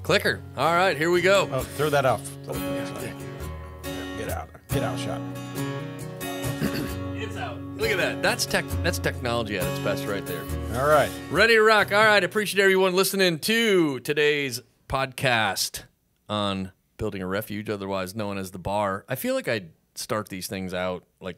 Clicker. All right, here we go. Oh, throw that off. Get out, shot. It's out. Look at that. That's technology at its best right there. All right. Ready to rock. All right, appreciate everyone listening to today's podcast on building a refuge, otherwise known as The Bar. I feel like I start these things out like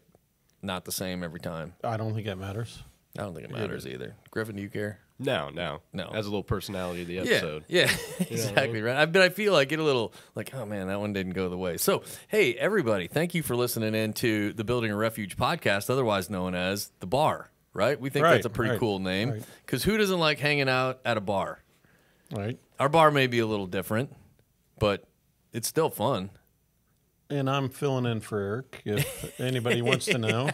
not the same every time. I don't think that matters. I don't think it matters either. Griffin, do you care? No. As a little personality of the episode. Yeah, exactly right. But I feel like it a little like, oh man, that one didn't go the way. So, hey, everybody, thank you for listening in to the Building a Refuge podcast, otherwise known as The Bar, right? We think that's a pretty cool name because who doesn't like hanging out at a bar? Right. Our bar may be a little different, but it's still fun. And I'm filling in for Eric, if anybody wants to know.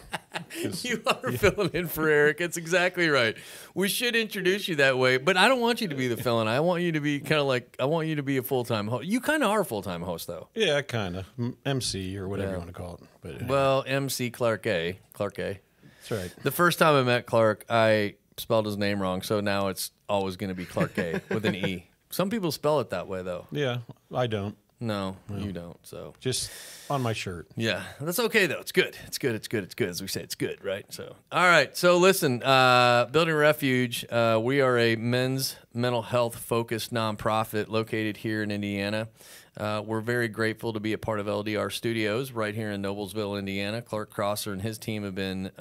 You are filling in for Eric. It's exactly right. We should introduce you that way, but I don't want you to be the fill-in. I want you to be kind of like, I want you to be a full-time host. You kind of are a full-time host, though. Yeah, kind of. MC or whatever you want to call it. But, well, MC Clark A. Clark A. That's right. The first time I met Clark, I spelled his name wrong, so now it's always going to be Clark A with an E. Some people spell it that way, though. Yeah, I don't. No, you don't. So just on my shirt. Yeah, that's okay though. It's good. It's good. It's good. It's good. As we say, it's good, right? So, all right. So, listen, Building a Refuge. We are a men's mental health focused nonprofit located here in Indiana. We're very grateful to be a part of LDR Studios right here in Noblesville, Indiana. Clark Crosser and his team have been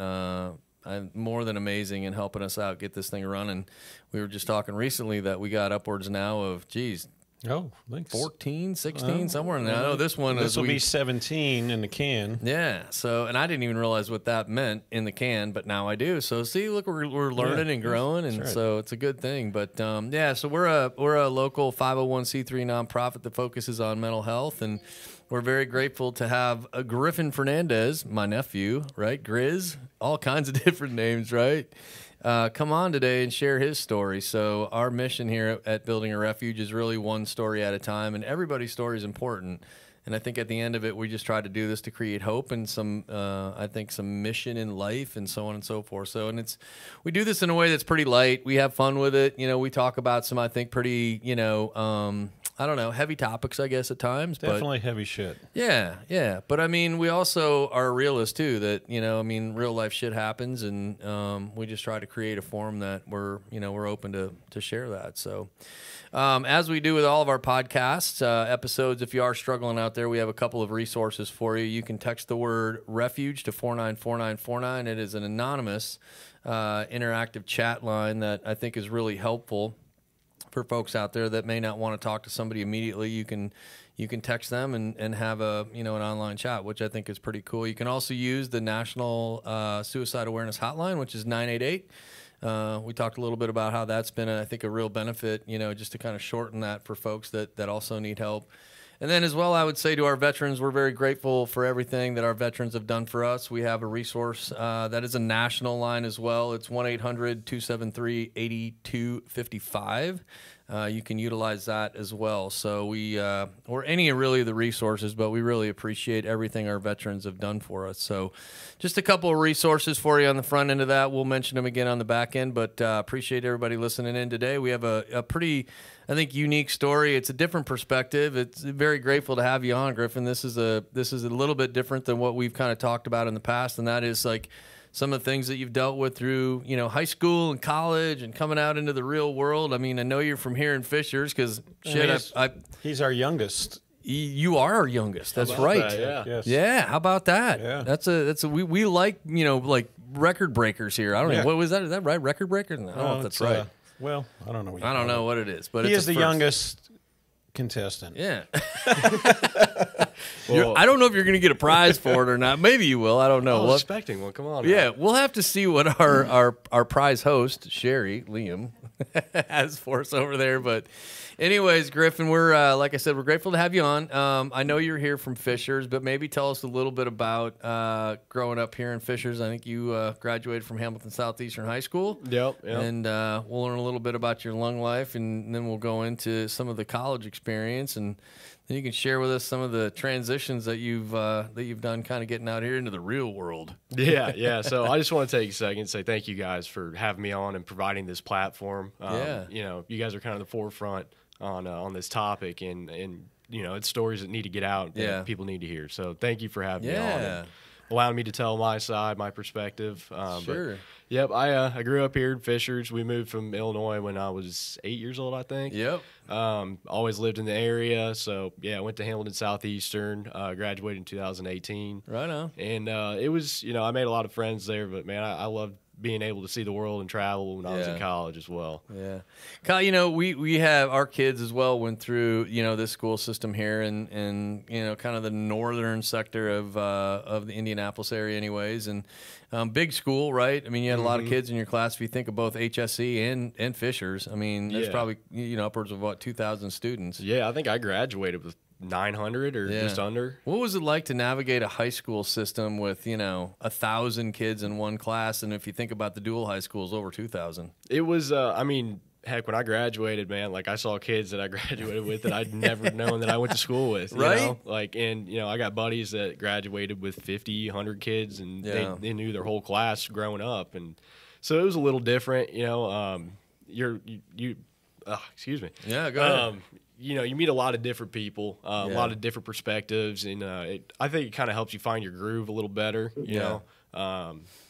more than amazing in helping us out get this thing running. We were just talking recently that we got upwards now of, geez. Oh, thanks. 14, 16, somewhere in there. I know this one will be 17 in the can. Yeah. So, and I didn't even realize what that meant in the can, but now I do. So, see, look, we're learning and growing, and so it's a good thing. But yeah, so we're a local 501c3 nonprofit that focuses on mental health, and we're very grateful to have a Griffin Fernandes, my nephew, right? Grizz, all kinds of different names, right? Come on today and share his story. So our mission here at Building a Refuge is really one story at a time, and everybody's story is important. And I think at the end of it, we just try to do this to create hope and some, I think, some mission in life and so on and so forth. So, and we do this in a way that's pretty light. We have fun with it. You know, we talk about some, I think, pretty, I don't know, heavy topics, I guess, at times. Definitely heavy shit. Yeah, yeah. But, I mean, we also are realists, too, that, real life shit happens, and we just try to create a forum that we're open to share that. So, as we do with all of our podcasts, episodes, if you are struggling out there, we have a couple of resources for you. You can text the word refuge to 494949. It is an anonymous interactive chat line that I think is really helpful for folks out there that may not want to talk to somebody immediately. You can text them and have an online chat, which I think is pretty cool. You can also use the National Suicide Awareness Hotline, which is 988. We talked a little bit about how that's been, I think, a real benefit, just to kind of shorten that for folks that also need help. And then as well, I would say to our veterans, we're very grateful for everything that our veterans have done for us. We have a resource that is a national line as well. It's 1-800-273-8255. You can utilize that as well. So or any really of the resources, but we really appreciate everything our veterans have done for us. So just a couple of resources for you on the front end of that. We'll mention them again on the back end, but appreciate everybody listening in today. We have a pretty, I think, unique story. It's a different perspective. It's very grateful to have you on, Griffin. This is a little bit different than what we've kind of talked about in the past, and that is like some of the things that you've dealt with through, high school and college and coming out into the real world. I mean, I know you're from here in Fishers because he's our youngest. You are our youngest. That's right. That, yeah. Yes. Yeah. How about that? Yeah. We like, like record breakers here. I don't know. What was that? Is that right? Record breaker? No, I don't know if that's right. Well, I don't know. I don't know what it is, but he it's is the youngest contestant. Yeah. Well, I don't know if you're going to get a prize for it or not. Maybe you will. I don't know. I was expecting one. Come on. Yeah, we'll have to see what our prize host, Sherry Leum, has for us over there. But anyways, Griffin, we're like I said, we're grateful to have you on. I know you're here from Fishers, but maybe tell us a little bit about growing up here in Fishers. I think you graduated from Hamilton Southeastern High School. Yep. And we'll learn a little bit about your lung life, and then we'll go into some of the college experience and Then you can share with us some of the transitions that you've done, kind of getting out here into the real world. Yeah. So I just want to take a second and say thank you guys for having me on and providing this platform. You guys are kind of the forefront on this topic, and it's stories that need to get out that people need to hear. So thank you for having me on and allowing me to tell my side, my perspective. Sure. Yep, I grew up here in Fishers. We moved from Illinois when I was 8 years old, I think. Yep. Always lived in the area. So, I went to Hamilton Southeastern, graduated in 2018. Right on. And it was, I made a lot of friends there, but, man, I loved being able to see the world and travel when I was in college as well. Yeah. Kyle, we have our kids as well went through, this school system here and kind of the northern sector of the Indianapolis area anyways. And big school, right? I mean, you had a lot of kids in your class. If you think of both HSE and Fishers, I mean, there's probably, upwards of 2,000 students. Yeah, I think I graduated with 900 or just under. What was it like to navigate a high school system with 1,000 kids in one class? And if you think about the dual high schools, over 2,000. It was heck, when I graduated, man, like I saw kids that I graduated with that I'd never known that I went to school with, right? I got buddies that graduated with 50, 100 kids, and they knew their whole class growing up, and so it was a little different, excuse me. Yeah, go ahead. You meet a lot of different people, a lot of different perspectives, and I think it kind of helps you find your groove a little better, you know.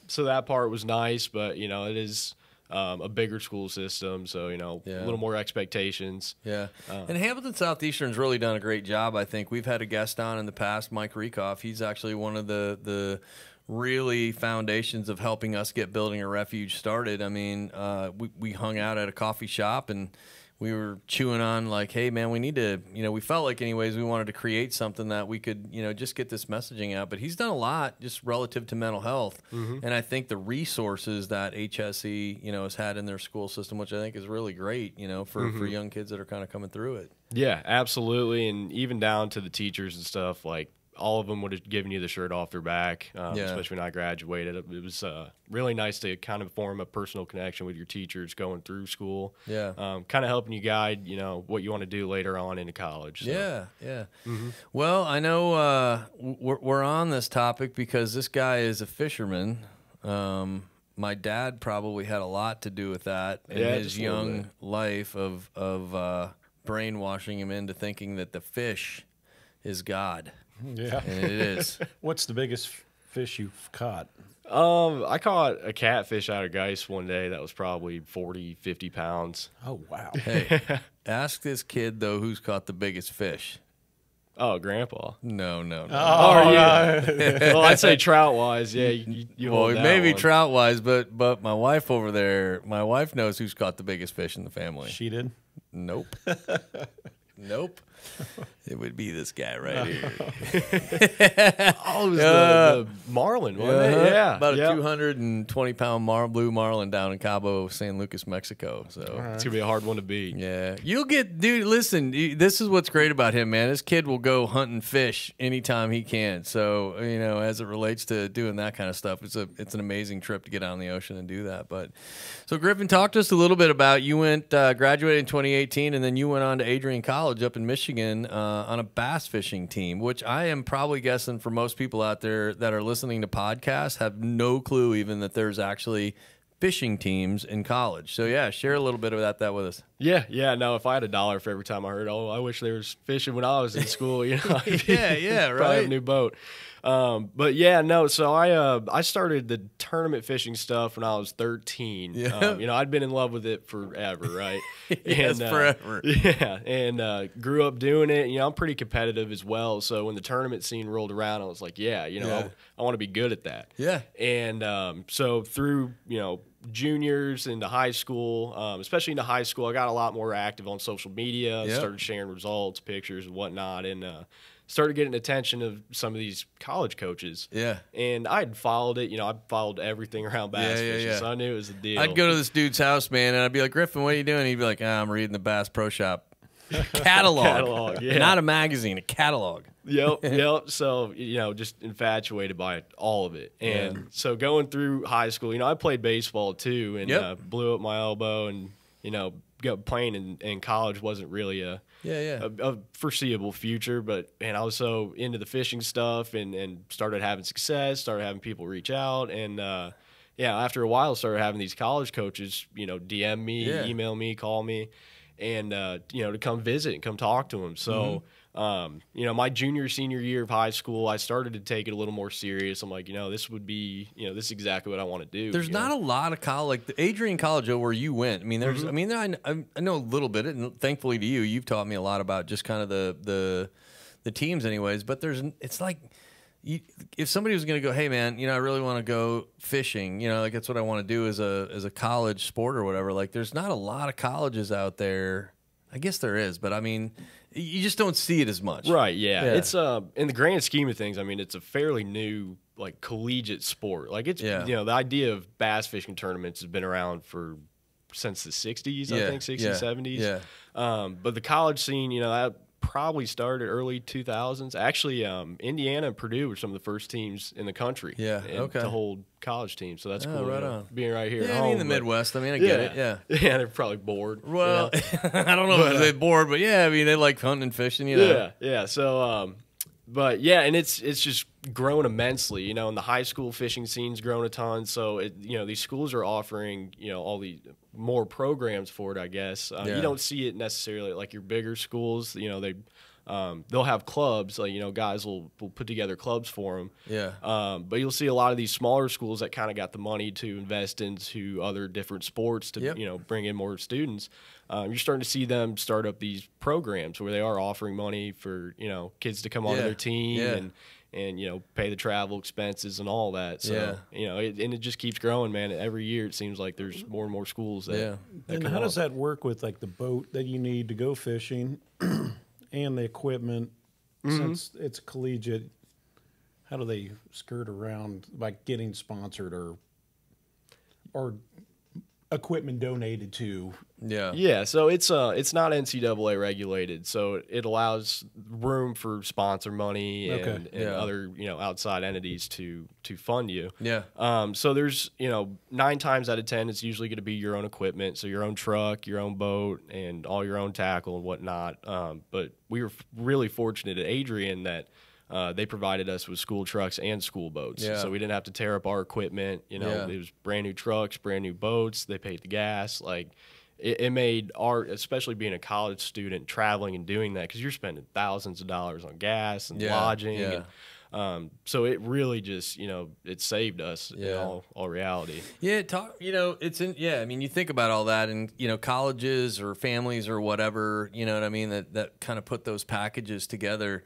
So that part was nice, but, it is a bigger school system, so, a little more expectations. Yeah. And Hamilton Southeastern's really done a great job, I think. We've had a guest on in the past, Mike Rekoff. He's actually one of the really foundations of helping us get Building a Refuge started. I mean, we hung out at a coffee shop and we were chewing on like, hey, man, we need to, we felt like anyways we wanted to create something that we could, just get this messaging out. But he's done a lot just relative to mental health. And I think the resources that HSE, has had in their school system, which I think is really great, for young kids that are kind of coming through it. Yeah, absolutely. And even down to the teachers and stuff, like, all of them would have given you the shirt off their back, especially when I graduated. It was really nice to kind of form a personal connection with your teachers going through school. Yeah. Kind of helping you guide, what you want to do later on into college. So. Yeah. Well, I know we're on this topic because this guy is a fisherman. My dad probably had a lot to do with that in his young life of brainwashing him into thinking that the fish is God. Yeah. And it is. What's the biggest fish you've caught? I caught a catfish out of Geist one day that was probably 40, 50 pounds. Oh, wow. Hey, ask this kid, though, who's caught the biggest fish. Oh, Grandpa. No. Oh, yeah. Well, I'd say trout-wise, yeah. You well, hold that maybe one. trout-wise, but my wife over there, my wife knows who's caught the biggest fish in the family. She did? Nope. Nope. It would be this guy right here. Oh, it was the marlin, wasn't it? Yeah. About a 220-pound blue marlin down in Cabo San Lucas, Mexico. So It's going to be a hard one to beat. yeah. You'll get, dude, listen, this is what's great about him, man. This kid will go hunting fish anytime he can. So, as it relates to doing that kind of stuff, it's an amazing trip to get out in the ocean and do that. But so, Griffin, talk to us a little bit about, you went, graduated in 2018, and then you went on to Adrian College up in Michigan on a bass fishing team, which I am probably guessing for most people out there that are listening to podcasts have no clue even that there's actually fishing teams in college. So yeah, share a little bit about that with us. Yeah. No, if I had $1 for every time I heard, oh, I wish there was fishing when I was in school, I'd right. Probably have a new boat. But yeah, no. So I started the tournament fishing stuff when I was 13. Yeah. I'd been in love with it forever, right? Yes, forever. Yeah, and grew up doing it. And, I'm pretty competitive as well. So when the tournament scene rolled around, I was like, I want to be good at that. Yeah. And so through juniors into high school, especially into high school, I got a lot more active on social media. Yep. Started sharing results, pictures, and whatnot, and started getting attention of some of these college coaches. Yeah. And I'd followed it. I followed everything around bass fishing, so I knew it was a deal. I'd go to this dude's house, man, and I'd be like, Griffin, what are you doing? He'd be like, I'm reading the Bass Pro Shop catalog. Yeah. Not a magazine, a catalog. Yep. So, just infatuated by all of it. And so going through high school, I played baseball too, and blew up my elbow and, playing in college wasn't really a foreseeable future. But man, I was so into the fishing stuff and started having success, started having people reach out, and after a while, started having these college coaches, DM me, email me, call me, and to come visit and come talk to them. So. My senior year of high school, I started to take it a little more serious. I'm like, this would be, this is exactly what I want to do. There's not a lot of college, like the Adrian College where you went. I mean, there's, I know a little bit, and thankfully to you, you've taught me a lot about just kind of the teams, anyways. But it's like, if somebody was going to go, hey man, I really want to go fishing, like that's what I want to do as a college sport or whatever. Like, there's not a lot of colleges out there. I guess there is, but I mean, you just don't see it as much. Right, yeah. It's in the grand scheme of things, I mean, it's a fairly new, like, collegiate sport. Like, it's the idea of bass fishing tournaments has been around since the 60s, I think, 60s, 70s. Yeah. But the college scene, that probably started early 2000s. Actually, Indiana and Purdue were some of the first teams in the country to hold college teams. So that's cool. Right on. Being right here at home. I mean, the Midwest. I mean, I get it. Yeah. Yeah, they're probably bored. Well, I don't know if they're bored, but I mean, they like hunting and fishing, Yeah. So, but yeah, and it's just grown immensely, and the high school fishing scene's grown a ton. So these schools are offering, all the more programs for it, I guess. You don't see it necessarily like your bigger schools, they'll have clubs, like, guys will put together clubs for them. Yeah. But you'll see a lot of these smaller schools that kind of got the money to invest into other different sports to, bring in more students. You're starting to see them start up these programs where they are offering money for, kids to come onto their team and pay the travel expenses and all that. So, it just keeps growing, man. Every year it seems like there's more and more schools that And how does that work with, like, the boat that you need to go fishing and the equipment? Since it's collegiate, how do they skirt around, like, getting sponsored or equipment donated to? Yeah. So it's not NCAA regulated, so it allows room for sponsor money and other outside entities to fund you. So there's 9 times out of 10 it's usually going to be your own equipment, so your own truck, your own boat, and all your own tackle and whatnot. But we were really fortunate at Adrian that they provided us with school trucks and school boats. So we didn't have to tear up our equipment. It was brand new trucks, brand new boats. They paid the gas. Like, it made especially being a college student, traveling and doing that, because you're spending thousands of dollars on gas and lodging. And, so it really just, it saved us in all reality. I mean, you think about all that, and, colleges or families or whatever, you know what I mean, that kind of put those packages together.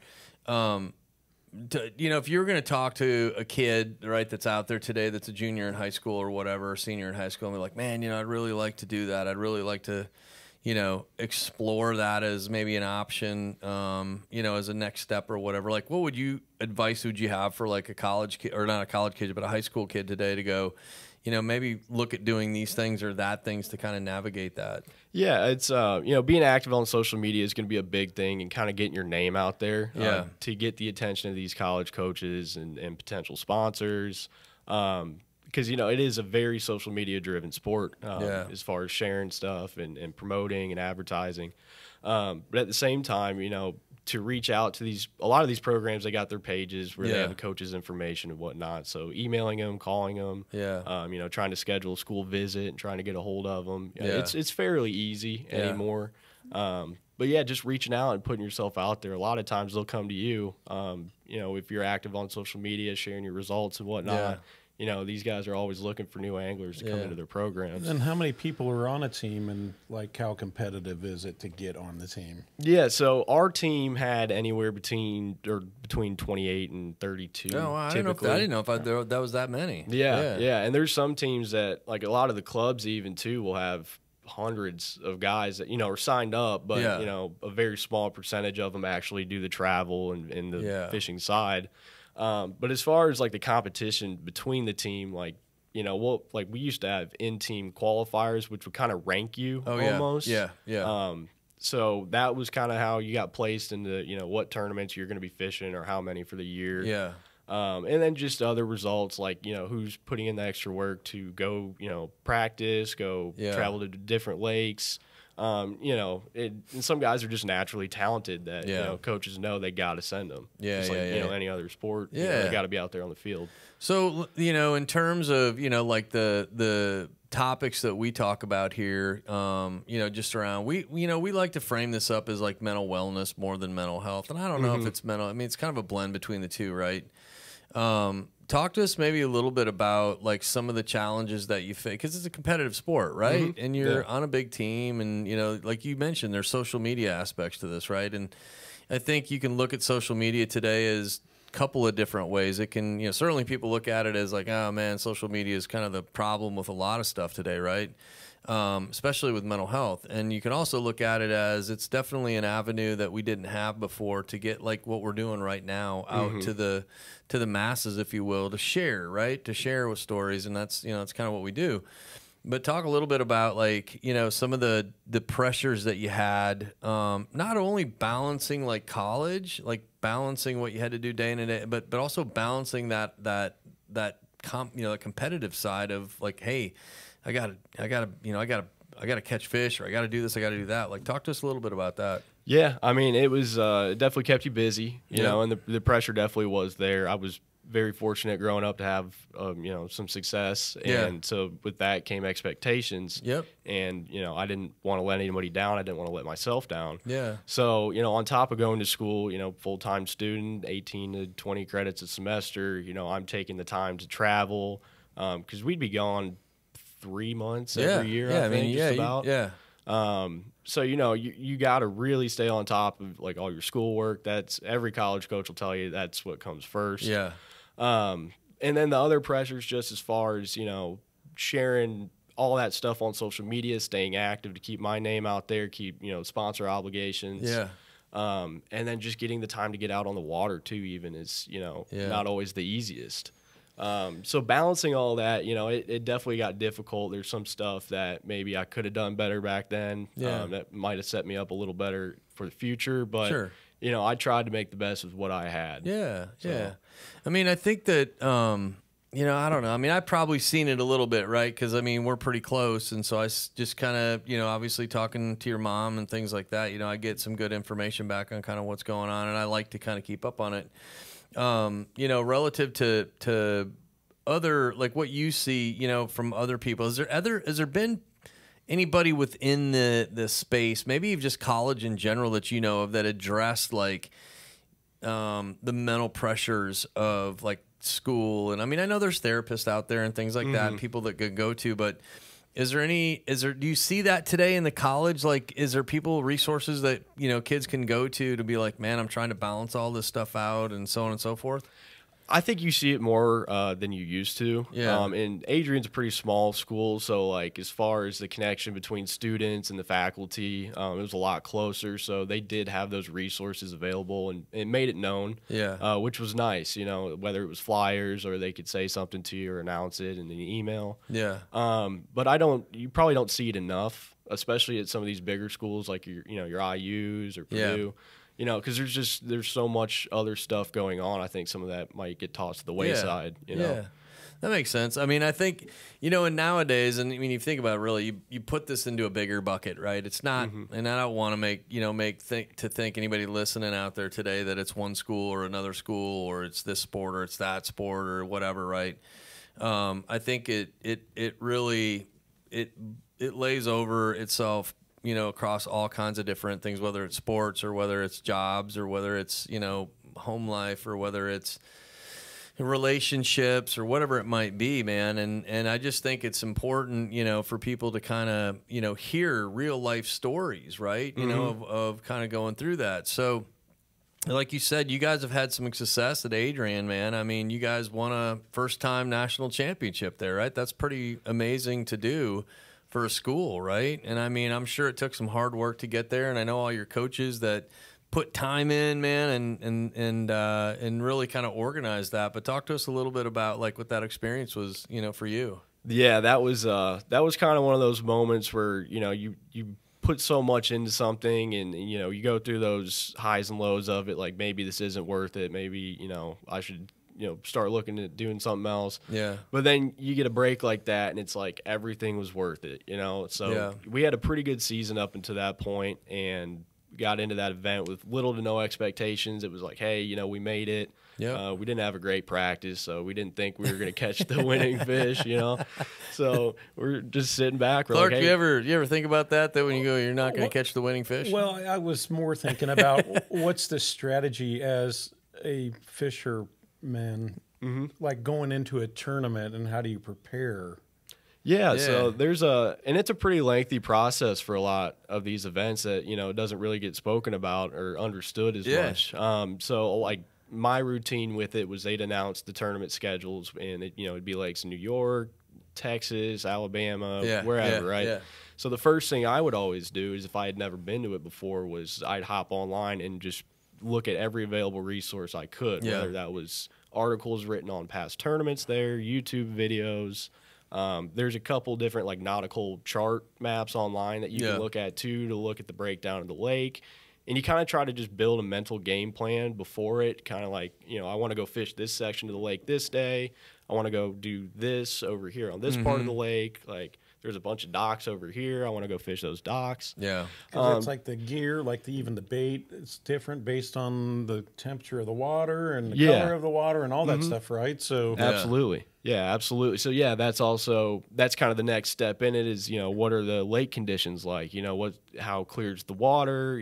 If you were going to talk to a kid, right, that's out there today, that's a junior in high school or whatever, or senior in high school, and they're like, man, I'd really like to do that. I'd really like to, explore that as maybe an option, as a next step or whatever. Like, what advice would you have for, like, a college kid, or not a college kid, but a high school kid today to go, maybe look at doing these things or that things to kind of navigate that? Yeah, it's, being active on social media is going to be a big thing, and kind of getting your name out there to get the attention of these college coaches and potential sponsors. Because, it is a very social media driven sport as far as sharing stuff and promoting and advertising. But at the same time, to reach out to a lot of these programs, they got their pages where they have the coaches' information and whatnot. So emailing them, calling them, trying to schedule a school visit and trying to get a hold of them. It's fairly easy anymore. But just reaching out and putting yourself out there. A lot of times they'll come to you, if you're active on social media, sharing your results and whatnot. These guys are always looking for new anglers to come into their programs. And how many people are on a team, and, like, how competitive is it to get on the team? Yeah, so our team had anywhere between 28 and 32. Oh, I didn't know if that was that many. Yeah, and there's some teams that, like, a lot of the clubs even too will have hundreds of guys that are signed up, but a very small percentage of them actually do the travel and the fishing side. But as far as, like, the competition between the team, like, we used to have in-team qualifiers, which would kind of rank you almost. So that was kind of how you got placed into, what tournaments you're going to be fishing or how many for the year. And then just other results, like, who's putting in the extra work to go, practice, travel to different lakes. You know, and some guys are just naturally talented that you know, coaches know they got to send them. Just like, you know, any other sport. You know, they got to be out there on the field. So, you know, in terms of, you know, like the topics that we talk about here, you know, just around, we like to frame this up as like mental wellness more than mental health. And I don't know if it's mental, I mean, it's kind of a blend between the two, right? Talk to us maybe a little bit about like some of the challenges that you face, because it's a competitive sport, right? And you're on a big team, and you know, like you mentioned, there's social media aspects to this, right? And I think you can look at social media today as a couple of different ways. It can, you know, certainly people look at it as like, oh man, social media is kind of the problem with a lot of stuff today, right? Especially with mental health. And you can also look at it as it's definitely an avenue that we didn't have before to get like what we're doing right now out to the masses, if you will, to share, right? To share with stories. And that's, you know, that's kind of what we do. But talk a little bit about like, you know, some of the pressures that you had, not only balancing like college, like balancing what you had to do day in and day, but also balancing that you know, the competitive side of like, hey, I gotta catch fish, or I gotta do this, I gotta do that. Like, talk to us a little bit about that. Yeah, I mean, it was it definitely kept you busy, you know, and the pressure definitely was there. I was very fortunate growing up to have you know, some success, and so with that came expectations. And you know, I didn't want to let anybody down. I didn't want to let myself down. So you know, on top of going to school, you know, full-time student, 18 to 20 credits a semester, you know, I'm taking the time to travel because we'd be gone 3 months every year. I think, just about. So you know, you got to really stay on top of like all your schoolwork. That's every college coach will tell you that's what comes first. And then the other pressures, just as far as, you know, sharing all that stuff on social media, staying active to keep my name out there, keep, you know, sponsor obligations. And then just getting the time to get out on the water too, even is, you know, not always the easiest. So balancing all that, you know, it definitely got difficult. There's some stuff that maybe I could have done better back then that might have set me up a little better for the future. But, you know, I tried to make the best of what I had. I mean, I think that, you know, I don't know. I mean, I've probably seen it a little bit, right? Because, I mean, we're pretty close. And so I just kind of, you know, obviously talking to your mom and things like that, you know, I get some good information back on kind of what's going on. And I like to kind of keep up on it. You know, relative to other, like what you see, you know, from other people, has there been anybody within the space, maybe even just college in general, that you know of that addressed like the mental pressures of like school? And I mean, I know there's therapists out there and things like that, people that could go to, but do you see that today in the college? Like, is there resources that, you know, kids can go to be like, man, I'm trying to balance all this stuff out and so on and so forth? I think you see it more than you used to. And Adrian's a pretty small school, so like as far as the connection between students and the faculty, it was a lot closer. So they did have those resources available, and it made it known. Which was nice. You know, whether it was flyers or they could say something to you or announce it in an email. But you probably don't see it enough, especially at some of these bigger schools like your IUs or Purdue. You know, because there's so much other stuff going on. I think some of that might get tossed to the wayside. You know? That makes sense. I mean, I think, you know, and nowadays, and I mean, you think about it, really, you put this into a bigger bucket, right? It's not, and I don't want to think anybody listening out there today that it's one school or another school, or it's this sport or it's that sport or whatever, right? I think it really lays over itself, you know, across all kinds of different things, whether it's sports or whether it's jobs or whether it's, you know, home life or whether it's relationships or whatever it might be, man. And I just think it's important, you know, for people to kind of, you know, hear real life stories, right? You know, of kind of going through that. So like you said, you guys have had some success at Adrian, man. I mean, you guys won a first-time national championship there, right? That's pretty amazing to do for a school, right? And I mean, I'm sure it took some hard work to get there, and I know all your coaches that put time in, man, and really kind of organized that. But talk to us a little bit about like what that experience was, you know, for you. Yeah, that was kind of one of those moments where, you know, you put so much into something, and you know, you go through those highs and lows of it, like maybe this isn't worth it, maybe, you know, I should, start looking at doing something else. Yeah. But then you get a break like that, and it's like everything was worth it, So we had a pretty good season up until that point, and got into that event with little to no expectations. It was like, hey, we made it. Yeah. We didn't have a great practice, so we didn't think we were going to catch the winning fish, So we're just sitting back. We're Clark, like, hey, you ever think about that when you go, you're not going to catch the winning fish? Well, I was more thinking about what's the strategy as a fisherman, like going into a tournament, and how do you prepare? Yeah, so and it's a pretty lengthy process for a lot of these events that, doesn't really get spoken about or understood as much. So like my routine with it was they'd announce the tournament schedules, and it'd be lakes in New York, Texas, Alabama, wherever, right? Yeah. So the first thing I would always do is, if I had never been to it before, was I'd hop online and just look at every available resource I could, whether that was articles written on past tournaments there, YouTube videos. There's a couple different like nautical chart maps online that you can look at too, to look at the breakdown of the lake. And you kind of try to just build a mental game plan before it, kind of like, I want to go fish this section of the lake this day. I want to go do this over here on this part of the lake. Like, there's a bunch of docks over here. I want to go fish those docks. Yeah. Because it's like the gear, like even the bait, it's different based on the temperature of the water and the color of the water and all that stuff, right? So Absolutely. Yeah, absolutely. So that's kind of the next step in it is, what are the lake conditions like? How clear's the water?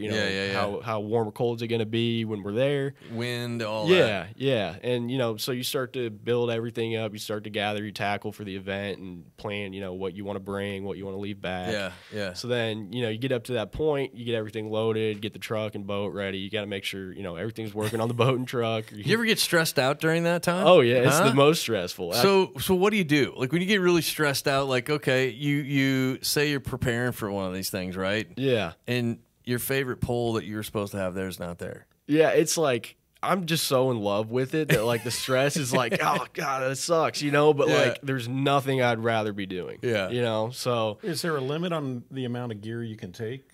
How warm or cold is it going to be when we're there? Wind, all that. Yeah. And, so you start to build everything up. You start to gather your tackle for the event and plan, what you want to bring, what you want to leave back. Yeah. So then, you get up to that point, you get everything loaded, get the truck and boat ready. You got to make sure, everything's working on the boat and truck. You ever get stressed out during that time? Oh, yeah. It's the most stressful. So what do you do? Like, when you get really stressed out, like, okay, you say you're preparing for one of these things, right? Yeah. And your favorite pole that you were supposed to have there is not there. Yeah, it's like, I'm just so in love with it that, like, the stress is like, oh, God, that sucks, but, like, there's nothing I'd rather be doing. Yeah. So. Is there a limit on the amount of gear you can take?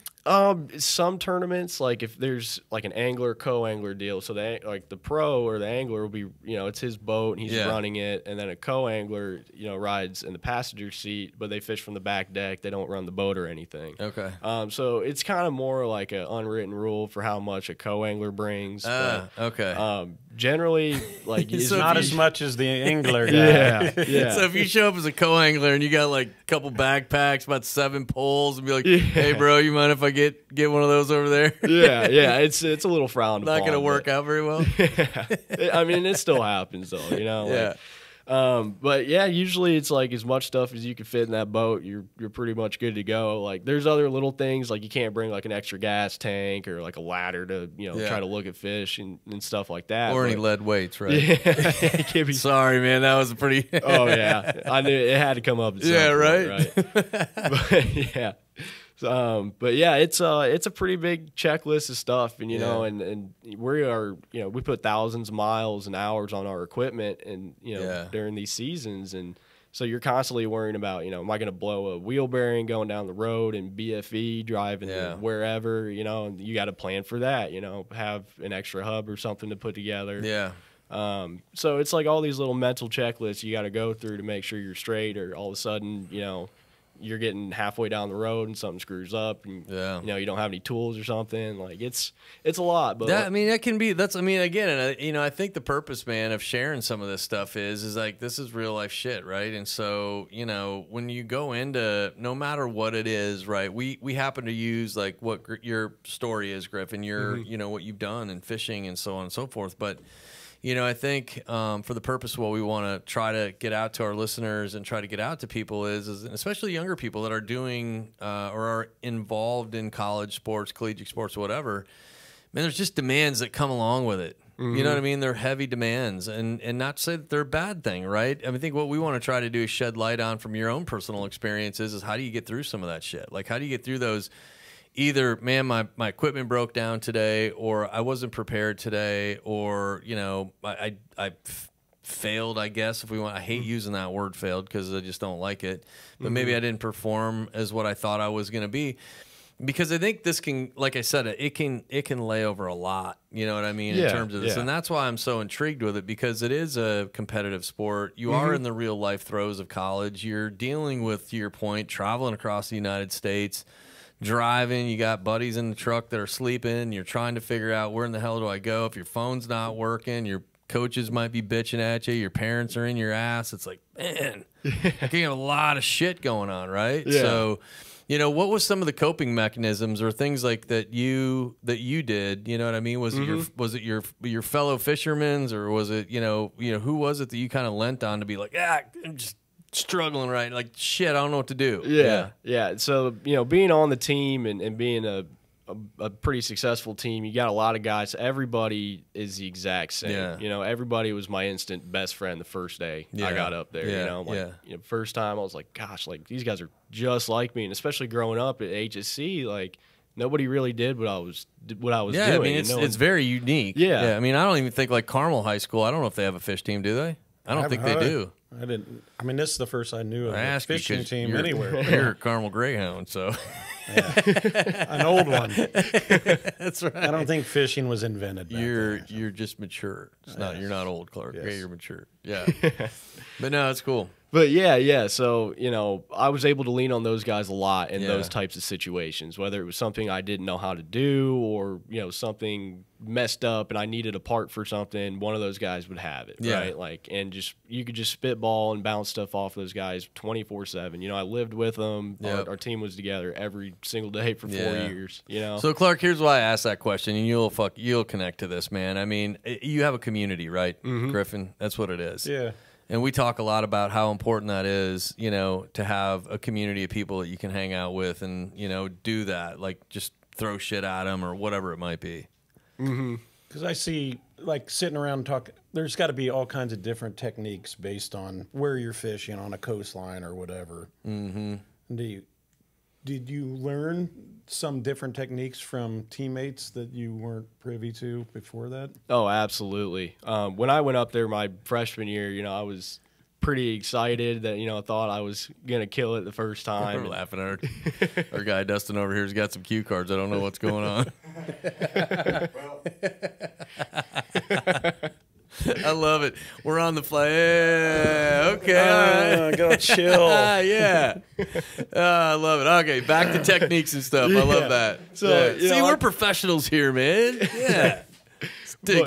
Some tournaments, like if there's like an angler co-angler deal, so the pro or the angler will be, it's his boat and he's running it, and then a co-angler, rides in the passenger seat, but they fish from the back deck. They don't run the boat or anything. Okay. So it's kind of more like an unwritten rule for how much a co-angler brings. Okay. Generally, like it's not as much as the angler guy. Yeah. So if you show up as a co-angler and you got like a couple backpacks, about 7 poles, and be like, hey, bro, you mind if I get one of those over there? Yeah. It's a little frowned upon. Not going to work out very well. I mean, it still happens though, Yeah. But yeah, usually it's like as much stuff as you can fit in that boat, you're pretty much good to go. Like, there's other little things, like you can't bring like an extra gas tank or like a ladder to try to look at fish and stuff like that, or any lead weights, right? Yeah. Sorry, man, that was a pretty. Oh yeah, I knew it had to come up. At some point, right? But, yeah. But yeah, it's a pretty big checklist of stuff, and and we are, we put thousands of miles and hours on our equipment, and during these seasons, and so you're constantly worrying about, am I going to blow a wheel bearing going down the road and BFE driving wherever, and you got to plan for that, have an extra hub or something to put together. Yeah. So it's like all these little mental checklists you got to go through to make sure you're straight, or all of a sudden, you're getting halfway down the road and something screws up, and you don't have any tools or something. Like, it's a lot, but that can be, again, and I think the purpose, man, of sharing some of this stuff is like, this is real life shit, right? And so, when you go into, no matter what it is, right, we happen to use like what your story is, Griffin, your what you've done in fishing and so on and so forth, but I think for the purpose of what we want to try to get out to our listeners and try to get out to people is especially younger people that are doing or are involved in college sports, collegiate sports, whatever. Man, there's just demands that come along with it. You know what I mean? They're heavy demands, and not to say that they're a bad thing, right? I think what we want to try to do is shed light on from your own personal experiences is how do you get through some of that shit? Like, how do you get through those? Either, man, my equipment broke down today, or I wasn't prepared today, or, I failed, I guess, if we want. I hate using that word failed because I just don't like it. But maybe I didn't perform as what I thought I was going to be. because I think this can, like I said, it can lay over a lot. You know what I mean? Yeah, in terms of this, yeah. and that's why I'm so intrigued with it, because it is a competitive sport. You are in the real life throes of college. You're dealing with, to your point, traveling across the United States, driving. You got buddies in the truck that are sleeping. You're trying to figure out, where in the hell do I go? If your phone's not working, your coaches might be bitching at you. Your parents are in your ass. It's like, man, I can have a lot of shit going on, right? Yeah. So, you know, what was some of the coping mechanisms or things like that you did? You know what I mean? Was it your fellow fishermen's, or was it, you know who was it that you kind of lent on to be like, I'm just struggling, right? Like, shit, I don't know what to do. Yeah. So, you know, being on the team and being a pretty successul team, you got a lot of guys. Everybody is the exact same. Yeah. You know, everybody was my instant best friend the first day I got up there. You know, like, first time I was like, gosh, like, these guys are just like me. And especially growing up at HSC, like, nobody really did what I was doing. I mean, it's very unique. Yeah. I mean, I don't even think, like, Carmel High School, I don't know if they have a fish team, do they? I don't think they do. I didn't. I mean, this is the first I knew of I a asked you fishing 'cause team you're- anywhere. You're a Carmel Greyhound, so An old one. that's right. I don't think fishing was invented back then. You're just mature. It's not. You're not old, Clark. Yeah, you're mature. Yeah, but no, it's cool. But yeah. So, you know, I was able to lean on those guys a lot in Yeah. those types of situations, whether it was something I didn't know how to do, or, you know, something messed up and I needed a part for something. One of those guys would have it, Yeah. right? Like, and just, you could just spitball and bounce stuff off those guys 24/7. You know, I lived with them. Yep. Our team was together every single day for 4 Yeah. years, you know? So, Clark, here's why I asked that question, and you'll connect to this, man. I mean, you have a community, right, Griffin? That's what it is. Yeah. And we talk a lot about how important that is, you know, to have a community of people that you can hang out with and, you know, do that, like just throw shit at them or whatever it might be. Because I see, like, sitting around talking, there's got to be all kinds of different techniques based on where you're fishing on a coastline or whatever. Mm-hmm. Did you learn some different techniques from teammates that you weren't privy to before that? Oh, absolutely. When I went up there my freshman year, you know, I was pretty excited that, you know, I thought I was going to kill it the first time. We're laughing at our guy Dustin over here's got some cue cards. I don't know what's going on. I love it. We're on the fly. Yeah, okay. All right. Go chill. Yeah. I love it. Okay, back to techniques and stuff. I love that. So, you see, know, we're professionals here, man. Yeah.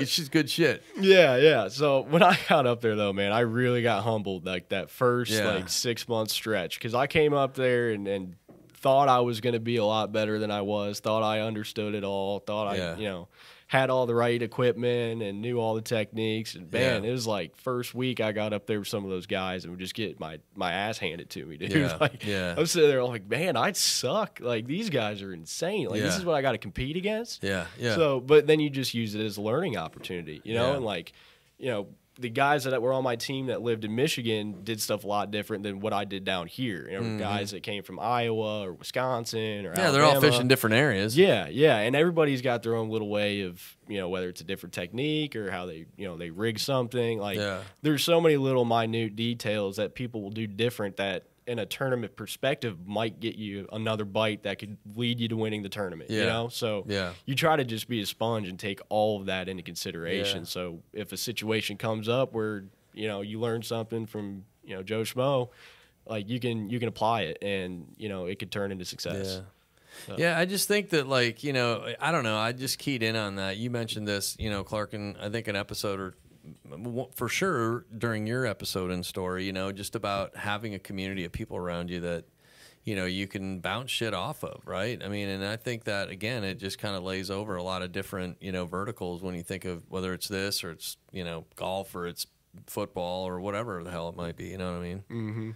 She's good shit. Yeah. So when I got up there, though, man, I really got humbled, like, that first, like, 6 month stretch. Because I came up there and thought I was going to be a lot better than I was, thought I understood it all, thought I, you know, had all the right equipment and knew all the techniques. And, man, it was like first week I got up there with some of those guys and would just get my ass handed to me, dude. I was sitting there like, man, I suck. Like, these guys are insane. Like, this is what I got to compete against. Yeah. So, but then you just use it as a learning opportunity, you know? And, like, you know, the guys that were on my team that lived in Michigan did stuff a lot different than what I did down here. You know, guys that came from Iowa or Wisconsin or Alabama. They're all fishing different areas. Yeah, and everybody's got their own little way of, you know, whether it's a different technique or how they, you know, they rig something. Like, there's so many little minute details that people will do different that in a tournament perspective might get you another bite that could lead you to winning the tournament, you know? So you try to just be a sponge and take all of that into consideration. So if a situation comes up where, you know, you learn something from, you know, Joe Schmo, like, you can apply it and, you know, it could turn into success. Yeah, I just think that, like, you know, I don't know, I just keyed in on that. You mentioned this, you know, Clark, in I think an episode or for sure during your episode and story, you know, just about having a community of people around you that, you know, you can bounce shit off of, right? I mean, and I think that, again, it just kind of lays over a lot of different, you know, verticals when you think of whether it's this or it's, you know, golf or it's football or whatever the hell it might be, you know what I mean? Mm-hmm.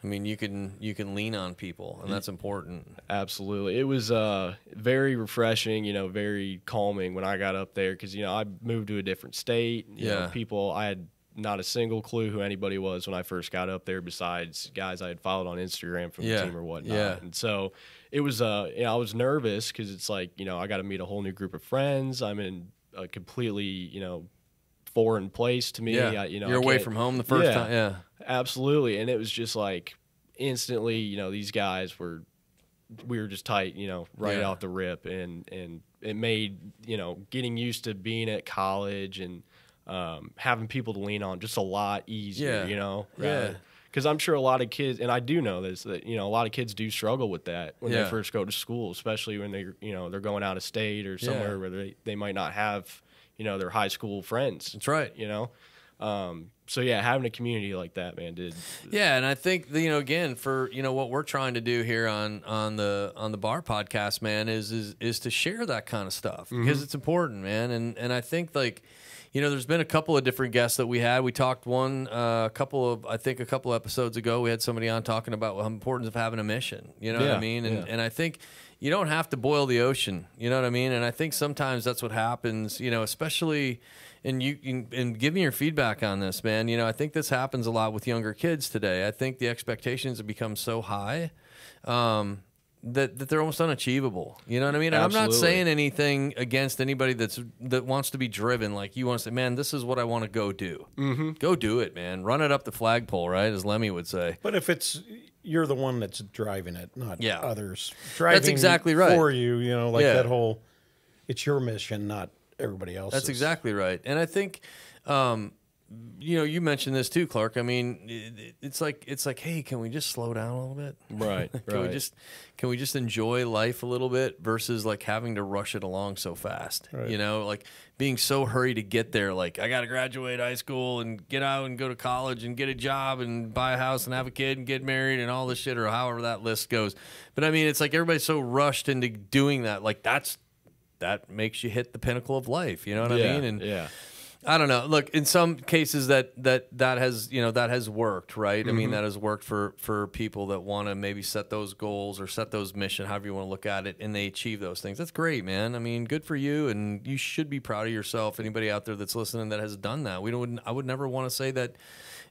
I mean, you can lean on people, and that's important. Absolutely. It was very refreshing, you know, very calming when I got up there because, you know, I moved to a different state. You know, people, I had not a single clue who anybody was when I first got up there besides guys I had followed on Instagram from the team or whatnot. And so it was, you know, I was nervous because it's like, you know, I got to meet a whole new group of friends. I'm in a completely, you know, foreign place to me. You know, you're away from home the first time. Absolutely. And it was just like instantly, you know, these guys were we were just tight, right off the rip, and it made getting used to being at college and having people to lean on just a lot easier, Because I'm sure a lot of kids, and I do know this, that a lot of kids do struggle with that when they first go to school, especially when they're going out of state or somewhere where they might not have their high school friends. That's right. So yeah, having a community like that, man, did. Yeah, and I think again, for what we're trying to do here on the Bar Podcast, man, is to share that kind of stuff because it's important, man. And I think there's been a couple of different guests that we had. We talked a couple episodes ago. We had somebody on talking about the importance of having a mission. You know what I mean? And I think you don't have to boil the ocean. You know what I mean? And I think sometimes that's what happens. Especially. And give me your feedback on this, man. I think this happens a lot with younger kids today. I think the expectations have become so high that they're almost unachievable. You know what I mean? And I'm not saying anything against anybody that wants to be driven. Like you want to say, man, this is what I want to go do. Go do it, man. Run it up the flagpole, right? As Lemmy would say. But if you're the one that's driving it, not others driving that's exactly right. for you, that whole, it's your mission, not everybody else. That's exactly right. And I think, you mentioned this too, Clark. I mean, it's like, hey, can we just slow down a little bit? Right. Can we just enjoy life a little bit versus like having to rush it along so fast? Right. Like being so hurried to get there. Like I got to graduate high school and get out and go to college and get a job and buy a house and have a kid and get married and all this shit, or however that list goes. But I mean, it's like everybody's so rushed into doing that. Like that makes you hit the pinnacle of life. You know what I mean? And I don't know. Look, in some cases that has worked, right? I mean, that has worked for people that want to maybe set those goals or set those mission, however you want to look at it, and they achieve those things. That's great, man. I mean, good for you, and you should be proud of yourself. Anybody out there that's listening that has done that, I would never want to say that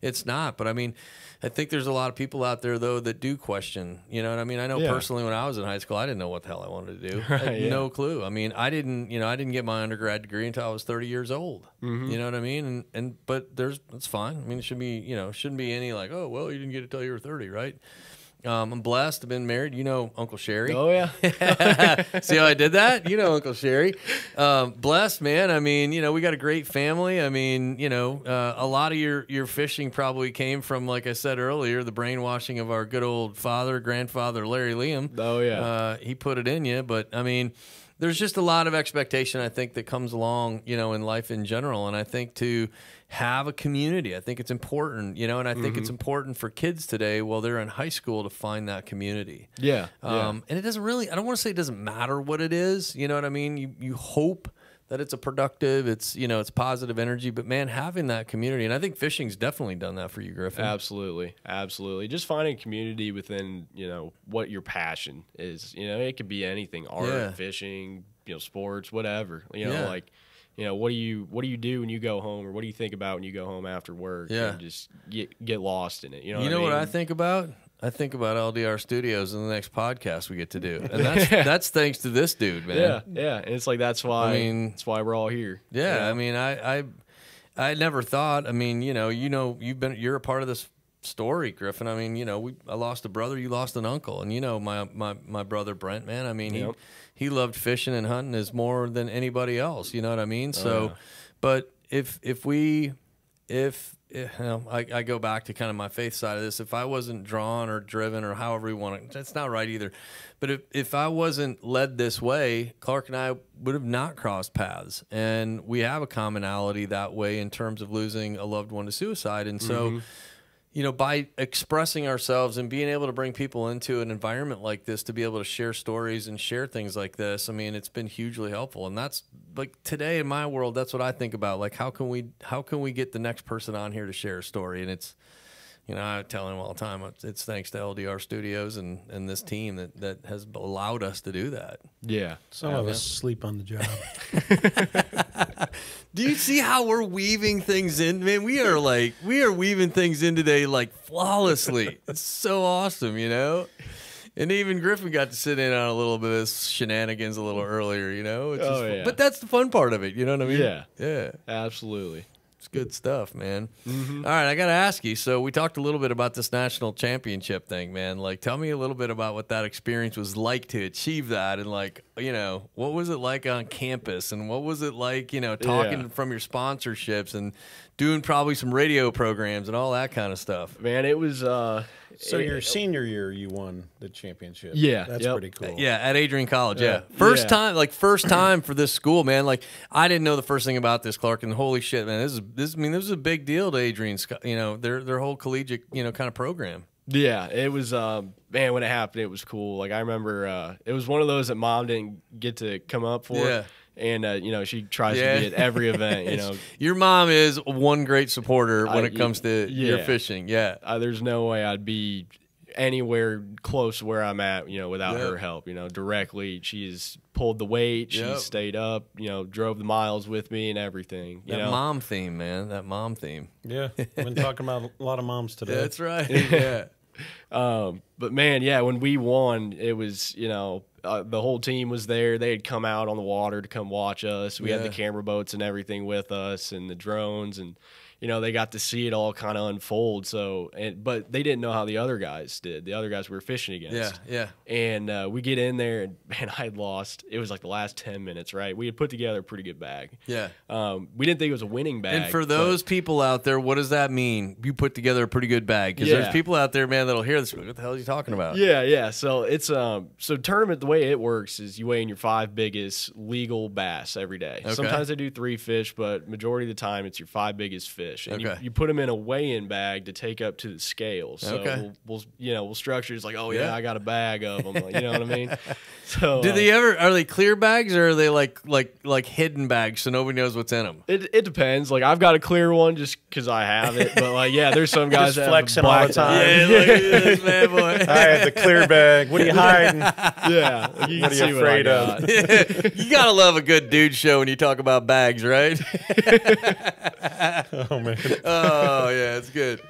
it's not, but I mean, I think there's a lot of people out there though that do question. You know what I mean? I know personally when I was in high school, I didn't know what the hell I wanted to do. I had no clue. I mean, I didn't get my undergrad degree until I was 30 years old. You know what I mean? But that's fine. I mean, it should be, shouldn't be any like, oh, well, you didn't get it till you were 30, right? I'm blessed. I've been married. Uncle Sherry. Oh, yeah. See how I did that? Uncle Sherry. Blessed, man. I mean, we got a great family. I mean, a lot of your fishing probably came from, like I said earlier, the brainwashing of our good old grandfather, Larry Leum. Oh, yeah. He put it in you. But, I mean, there's just a lot of expectation, I think, that comes along, in life in general. And I think to have a community, I think it's important, and I think it's important for kids today while they're in high school to find that community. Yeah. And it doesn't really, I don't want to say it doesn't matter what it is, you know what I mean? You hope that it's a productive, it's positive energy, but man, having that community, and I think fishing's definitely done that for you, Griffin. Absolutely. Just finding a community within, what your passion is. It could be anything, art, fishing, sports, whatever. What do you do when you go home, or what do you think about when you go home after work? Yeah. And just get lost in it. You know what I think about? I think about LDR Studios in the next podcast we get to do, and that's thanks to this dude, man. Yeah, and it's like that's why we're all here. Yeah, I mean, I never thought. I mean, you're a part of this story, Griffin. I mean, I lost a brother, you lost an uncle, and my brother Brent, man. I mean, he loved fishing and hunting as more than anybody else. You know what I mean? So, but if I go back to kind of my faith side of this. If I wasn't drawn or driven or however you want it, that's not right either. But if I wasn't led this way, Clark and I would have not crossed paths. And we have a commonality that way in terms of losing a loved one to suicide. And so, by expressing ourselves and being able to bring people into an environment like this to be able to share stories and share things like this, I mean, it's been hugely helpful. And that's like today in my world, that's what I think about. Like, how can we get the next person on here to share a story? And it's, I tell him all the time, it's thanks to LDR Studios and this team that has allowed us to do that. Yeah. Some of us sleep on the job. Do you see how we're weaving things in? Man, we are weaving things in today like flawlessly. It's so awesome, And even Griffin got to sit in on a little bit of shenanigans a little earlier, It's yeah. But that's the fun part of it, you know what I mean? Yeah. Yeah. Absolutely. It's good stuff, man. All right, I got to ask you. So we talked a little bit about this national championship thing, man. Like, tell me a little bit about what that experience was like to achieve that, and like, you know, what was it like on campus, and what was it like, you know, talking from your sponsorships and doing probably some radio programs and all that kind of stuff. Man, it was. So your senior year, you won the championship. Yeah, that's pretty cool. Yeah, at Adrian College. Yeah, first time for this school, man. Like, I didn't know the first thing about this, Clark, and holy shit, man, this is a big deal to Adrian's. You know, their whole collegiate, you know, kind of program. Yeah, it was. Man, when it happened, it was cool. Like, I remember, it was one of those that Mom didn't get to come up for. Yeah. And, you know, she tries to be at every event, you know. Your mom is one great supporter when it comes to your fishing. Yeah. There's no way I'd be anywhere close to where I'm at, you know, without her help, you know, directly. She's pulled the weight. She's stayed up, you know, drove the miles with me and everything. You know? Mom theme, man. That mom theme. Yeah. We've been talking about a lot of moms today. That's right. Yeah. But, man, yeah, when we won, it was, you know, the whole team was there. They had come out on the water to come watch us. We had the camera boats and everything with us and the drones, and you know, they got to see it all kind of unfold. So, but they didn't know how the other guys did. The other guys we were fishing against. Yeah. And we get in there, and man, I had lost. It was like the last 10 minutes, right? We had put together a pretty good bag. Yeah. We didn't think it was a winning bag. And for those people out there, what does that mean? You put together a pretty good bag, because there's people out there, man, that'll hear this. What the hell are you talking about? Yeah. So it's so tournament. The way it works is you weigh in your 5 biggest legal bass every day. Okay. Sometimes they do 3 fish, but majority of the time it's your 5 biggest fish. And you put them in a weigh-in bag to take up to the scales. So we'll structure it. It's like, I got a bag of them. Like, you know what I mean? So are they clear bags, or are they like hidden bags so nobody knows what's in them? It depends. Like, I've got a clear one just because I have it. But like, there's some guys that flexing all the time. Yeah, look at this, man, boy. I have the clear bag. What are you hiding? Yeah, what are you afraid of? You gotta love a good dude show when you talk about bags, right? Oh man. Oh yeah, it's good.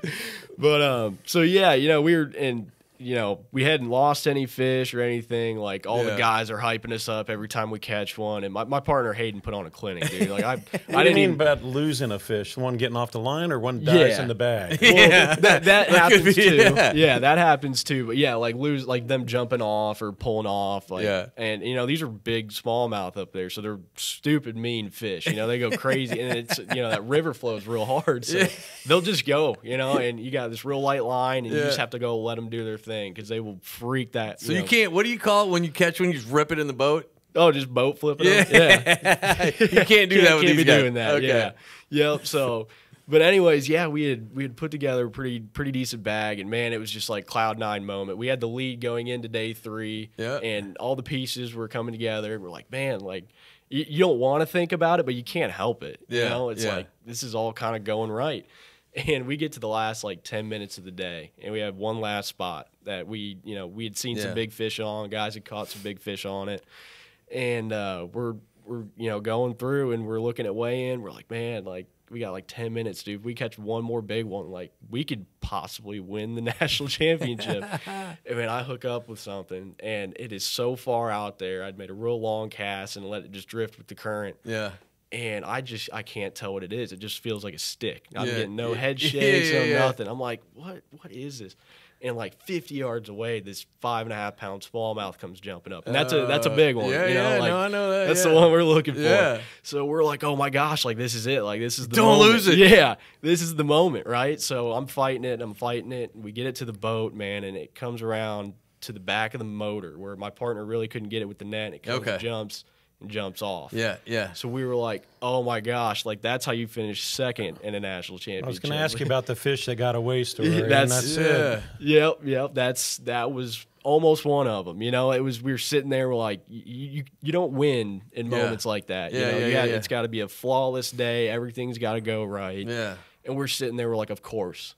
But so yeah, you know, we were in. You know, we hadn't lost any fish or anything. Like, all the guys are hyping us up every time we catch one. And my partner Hayden put on a clinic, dude. Like, I didn't mean about losing a fish. One getting off the line, or one dies in the bag. Well, that happens too. Yeah, that happens too. But yeah, like them jumping off or pulling off. Like, and you know, these are big smallmouth up there, so they're stupid mean fish. You know, they go crazy, and it's, you know, that river flows real hard, so they'll just go. You know, and you got this real light line, and you just have to go let them do their thing, because they will freak that. So you can't. What do you call it when you catch one? You just rip it in the boat. Oh, just boat flipping. Yeah, you can't do that with these guys. Doing that. Okay. Yeah. Yep. So, but anyways, we had put together a pretty decent bag, and man, it was just like Cloud9 moment. We had the lead going into day 3, and all the pieces were coming together, and we're like, man, like you don't want to think about it, but you can't help it. You know, it's like this is all kind of going right. And we get to the last like 10 minutes of the day, and we have one last spot that we had seen some big fish on. Guys had caught some big fish on it, and we're going through, and we're looking at weigh-in. We're like, man, like we got like 10 minutes, dude. If we catch one more big one, like we could possibly win the national championship. And man, I hook up with something, and it is so far out there. I'd made a real long cast and let it just drift with the current. Yeah. And I can't tell what it is. It just feels like a stick. I'm getting no head shakes, no nothing. I'm like, what is this? And like 50 yards away, this 5.5-pound smallmouth comes jumping up, and that's a big one. Yeah, you know? Like, no, I know that. That's the one we're looking for. So we're like, oh my gosh, like this is it. Like this is the don't moment. lose it. Yeah, this is the moment, right? So I'm fighting it. And we get it to the boat, man, and it comes around to the back of the motor where my partner really couldn't get it with the net. It comes and jumps off. Yeah. So we were like, oh my gosh, like that's how you finish second in a national championship. I was going to ask you about the fish that got away story. That's it. Yep. That was almost one of them. You know, we were sitting there, we're like, you don't win in moments like that. It's got to be a flawless day. Everything's got to go right. Yeah. And we're sitting there, we're like, of course.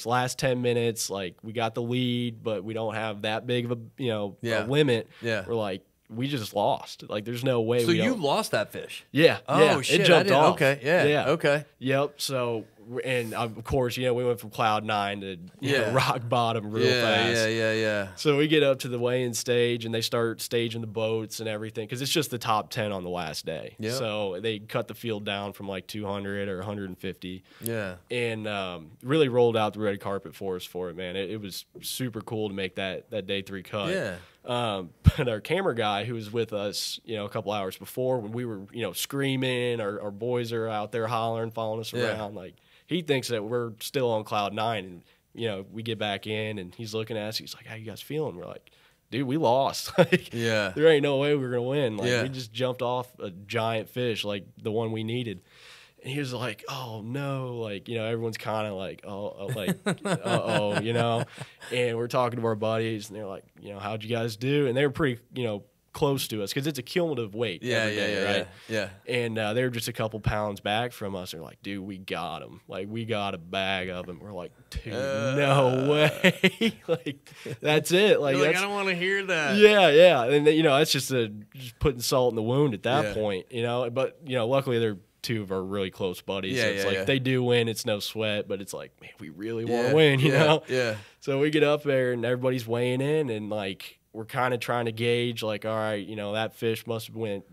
Last 10 minutes, like we got the lead, but we don't have that big of a limit. Yeah. We're like, we just lost. Like, there's no way. So you lost that fish? Yeah. Oh, shit. It jumped off. Okay. Yeah. Okay. Yep. So And of course, we went from cloud 9 to rock bottom real fast. Yeah. So we get up to the weigh-in stage, and they start staging the boats and everything because it's just the top 10 on the last day. Yep. So they cut the field down from like 200 or 150. Yeah. And really rolled out the red carpet for us for it, man. It was super cool to make that day 3 cut. Yeah. But our camera guy who was with us, a couple hours before when we were, screaming, our boys are out there hollering, following us around. Like, he thinks that we're still on cloud 9, and, we get back in and he's looking at us. He's like, how you guys feeling? We're like, dude, we lost. Like, there ain't no way we're going to win. Like, we just jumped off a giant fish, like the one we needed. And he was like, oh, no, like, everyone's kind of like, uh-oh, and we're talking to our buddies, and they're like, how'd you guys do? And they were pretty, close to us because it's a cumulative weight every day, right? Yeah. And they were just a couple pounds back from us. They're like, dude, we got him. Like, we got a bag of them. We're like, dude, no way. Like, that's it. Like, I don't want to hear that. Yeah. And, that's just putting salt in the wound at that point, But, luckily they're two of our really close buddies. So it's like they do win, it's no sweat, but it's like, man, we really want to win, you know? Yeah. So we get up there and everybody's weighing in, and like we're kind of trying to gauge, like, all right, that fish must have went,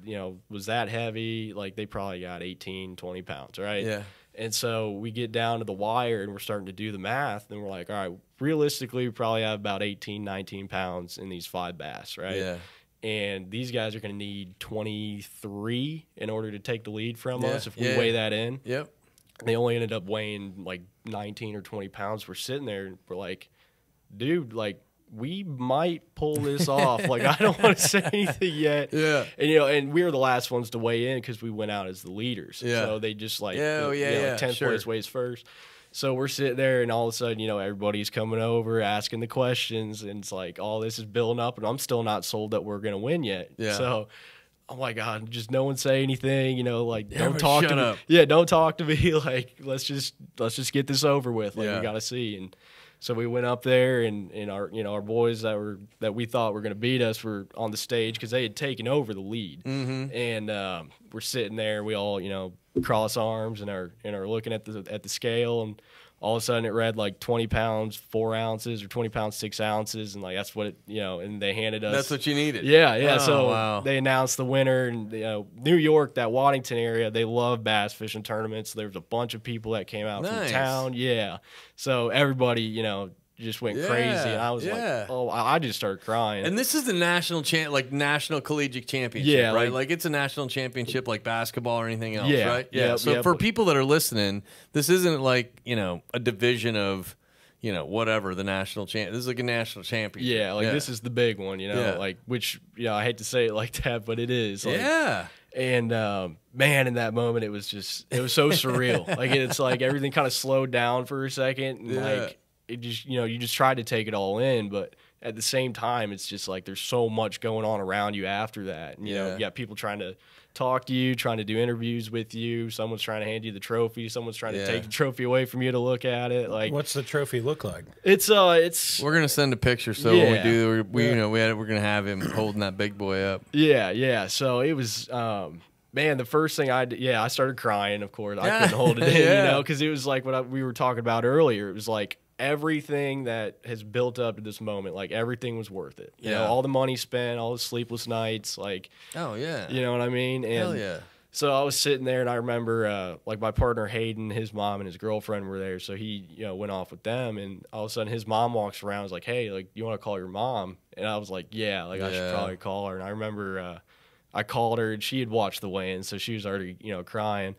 was that heavy? Like, they probably got 18, 20 pounds, right? Yeah. And so we get down to the wire and we're starting to do the math, and we're like, all right, realistically, we probably have about 18, 19 pounds in these 5 bass, right? Yeah. And these guys are going to need 23 in order to take the lead from us if we weigh that in. Yep. They only ended up weighing like 19 or 20 pounds. We're sitting there and we're like, dude, like, we might pull this off. Like, I don't want to say anything yet. Yeah. And, and we were the last ones to weigh in because we went out as the leaders. Yeah. So they just like, 10th place weighs first. So we're sitting there, and all of a sudden, everybody's coming over, asking the questions, and it's like all this is building up, and I'm still not sold that we're going to win yet. Yeah. So, oh my God, just no one say anything, like, don't Everyone talk shut to me. up. Yeah, don't talk to me. Like, let's just get this over with. Like, we got to see. And so we went up there, and our our boys that we thought were going to beat us were on the stage because they had taken over the lead. Mm-hmm. And we're sitting there, we all cross arms and are looking at the scale, and all of a sudden it read like 20 pounds 4 ounces or 20 pounds 6 ounces, and like that's what it and they handed us. That's what you needed. Yeah. Oh, so wow. they announced the winner, and New York, that Waddington area, they love bass fishing tournaments. There was a bunch of people that came out from town. Yeah, so everybody just went crazy, and I was like, oh, I just started crying. And this is the national national collegiate championship, right? Like, it's a national championship like basketball or anything else, right? Yeah. So for people that are listening, this isn't like, a division of, whatever, the national champ. This is like a national championship. Yeah, like this is the big one, like, which, I hate to say it like that, but it is. Like, and man, in that moment, it was so surreal. Like, it's like everything kind of slowed down for a second, and like, it just, you just try to take it all in, but at the same time, it's just like there's so much going on around you after that. And, you got people trying to talk to you, trying to do interviews with you. Someone's trying to hand you the trophy. Someone's trying to take the trophy away from you to look at it. Like, what's the trophy look like? It's we're gonna send a picture. So when we do, we're gonna have him holding that big boy up. Yeah. So it was. Man, the first thing I did, I started crying. Of course, I couldn't hold it in, because it was like what we were talking about earlier. It was like everything that has built up to this moment, like everything was worth it. You know, all the money spent, all the sleepless nights, like, you know what I mean? And hell yeah. So I was sitting there, and I remember, like, my partner Hayden, his mom and his girlfriend were there, so he, went off with them, and all of a sudden his mom walks around, was like, hey, like, you want to call your mom? And I was like, I should probably call her. And I remember I called her, and she had watched the weigh-in, so she was already, crying.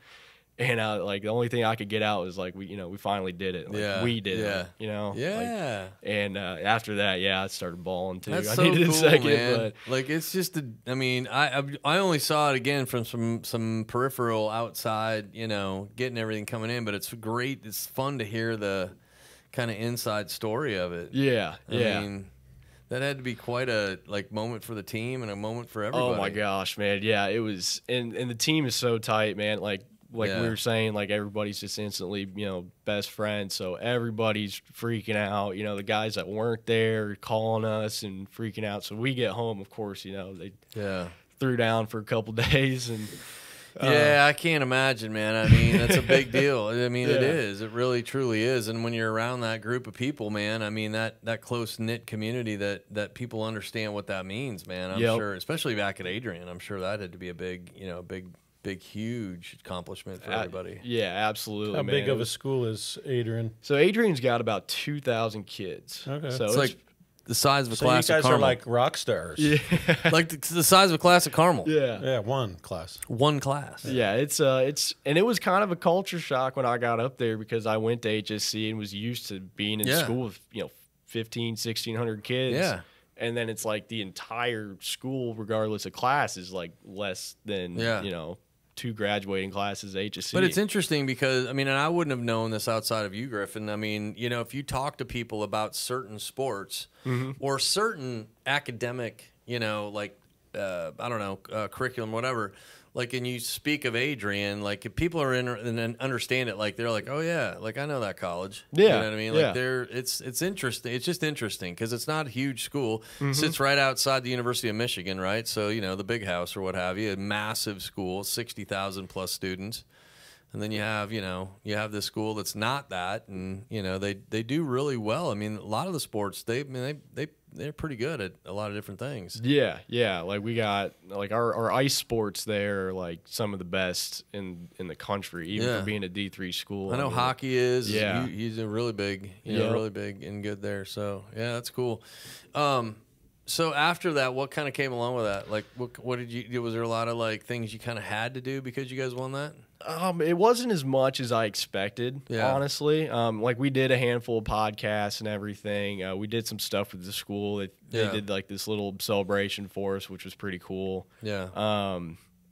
And like the only thing I could get out was like we finally did it. Like, we did it. Yeah. Like, and after that, I started bawling too. That's I so needed cool, a second, man. but like, it's just I only saw it again from some peripheral outside, getting everything coming in. But it's great. It's fun to hear the kind of inside story of it. I mean, that had to be quite a moment for the team and a moment for everybody. Oh my gosh, man! Yeah, it was, and the team is so tight, man. Like we were saying, like everybody's just instantly, best friends. So everybody's freaking out. The guys that weren't there calling us and freaking out. So we get home, of course, they threw down for a couple days, and Yeah, I can't imagine, man. I mean, that's a big deal. I mean, it is. It really, truly is. And when you're around that group of people, man, I mean, that close-knit community that people understand what that means, man. I'm sure, especially back at Adrian, I'm sure that had to be a big, big, huge accomplishment for everybody. Yeah, absolutely. How big of a school is Adrian? So Adrian's got about 2,000 kids. Okay. So it's like the size of a So class you of guys are Carmel. like rock stars. Yeah. Like the size of a class of Carmel. Yeah. Yeah, one class. One class. Yeah, it's and it was kind of a culture shock when I got up there because I went to HSC and was used to being in school with, 15, 1,600 kids. Yeah. And then it's like the entire school, regardless of class, is like less than, 2 graduating classes at HSC. But it's interesting because, I mean, and I wouldn't have known this outside of you, Griffin. I mean, if you talk to people about certain sports or certain academic, like, I don't know, curriculum, whatever, like, and you speak of Adrian, like, if people are in and understand it, like, they're like, oh, yeah, like, I know that college. Yeah. You know what I mean? Like, it's interesting. It's just interesting because it's not a huge school. Sits right outside the University of Michigan, right? So, the big house or what have you, a massive school, 60,000 plus students. And then you have this school that's not that, and they do really well. I mean, a lot of the sports they're pretty good at a lot of different things. Yeah. Like we got like our ice sports there are like some of the best in the country, even for being a D3 school. I know hockey is. Yeah, he's a really big, really big and good there. So yeah, that's cool. So after that, what kind of came along with that? Like, what did you? Was there a lot of like things you kind of had to do because you guys won that? It wasn't as much as I expected, honestly. Like we did a handful of podcasts and everything. We did some stuff with the school. They did like this little celebration for us, which was pretty cool. Yeah.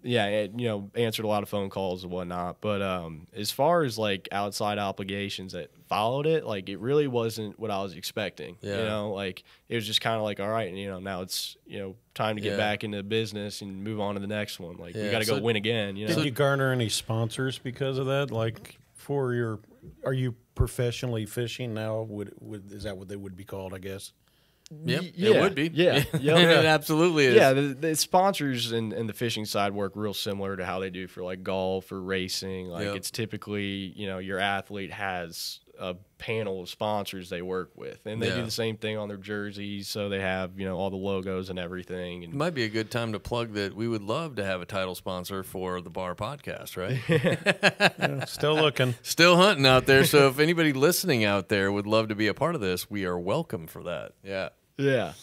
It, answered a lot of phone calls and whatnot. But as far as like outside obligations that followed it, like it really wasn't what I was expecting. Yeah. Like it was just kind of like, all right, now it's time to get back into business and move on to the next one. Like we got to go win again. Did you garner any sponsors because of that? Like are you professionally fishing now? Is that what they would be called? I guess. Yep, it would be. Yeah, it absolutely is. Yeah, the sponsors and the fishing side work real similar to how they do for like golf or racing. Like it's typically, your athlete has a panel of sponsors they work with, and they do the same thing on their jerseys. So they have, all the logos and everything. And it might be a good time to plug that we would love to have a title sponsor for the Bar Podcast, right? Still looking. Still hunting out there. So if anybody listening out there would love to be a part of this, we are welcome for that. Yeah. Yeah.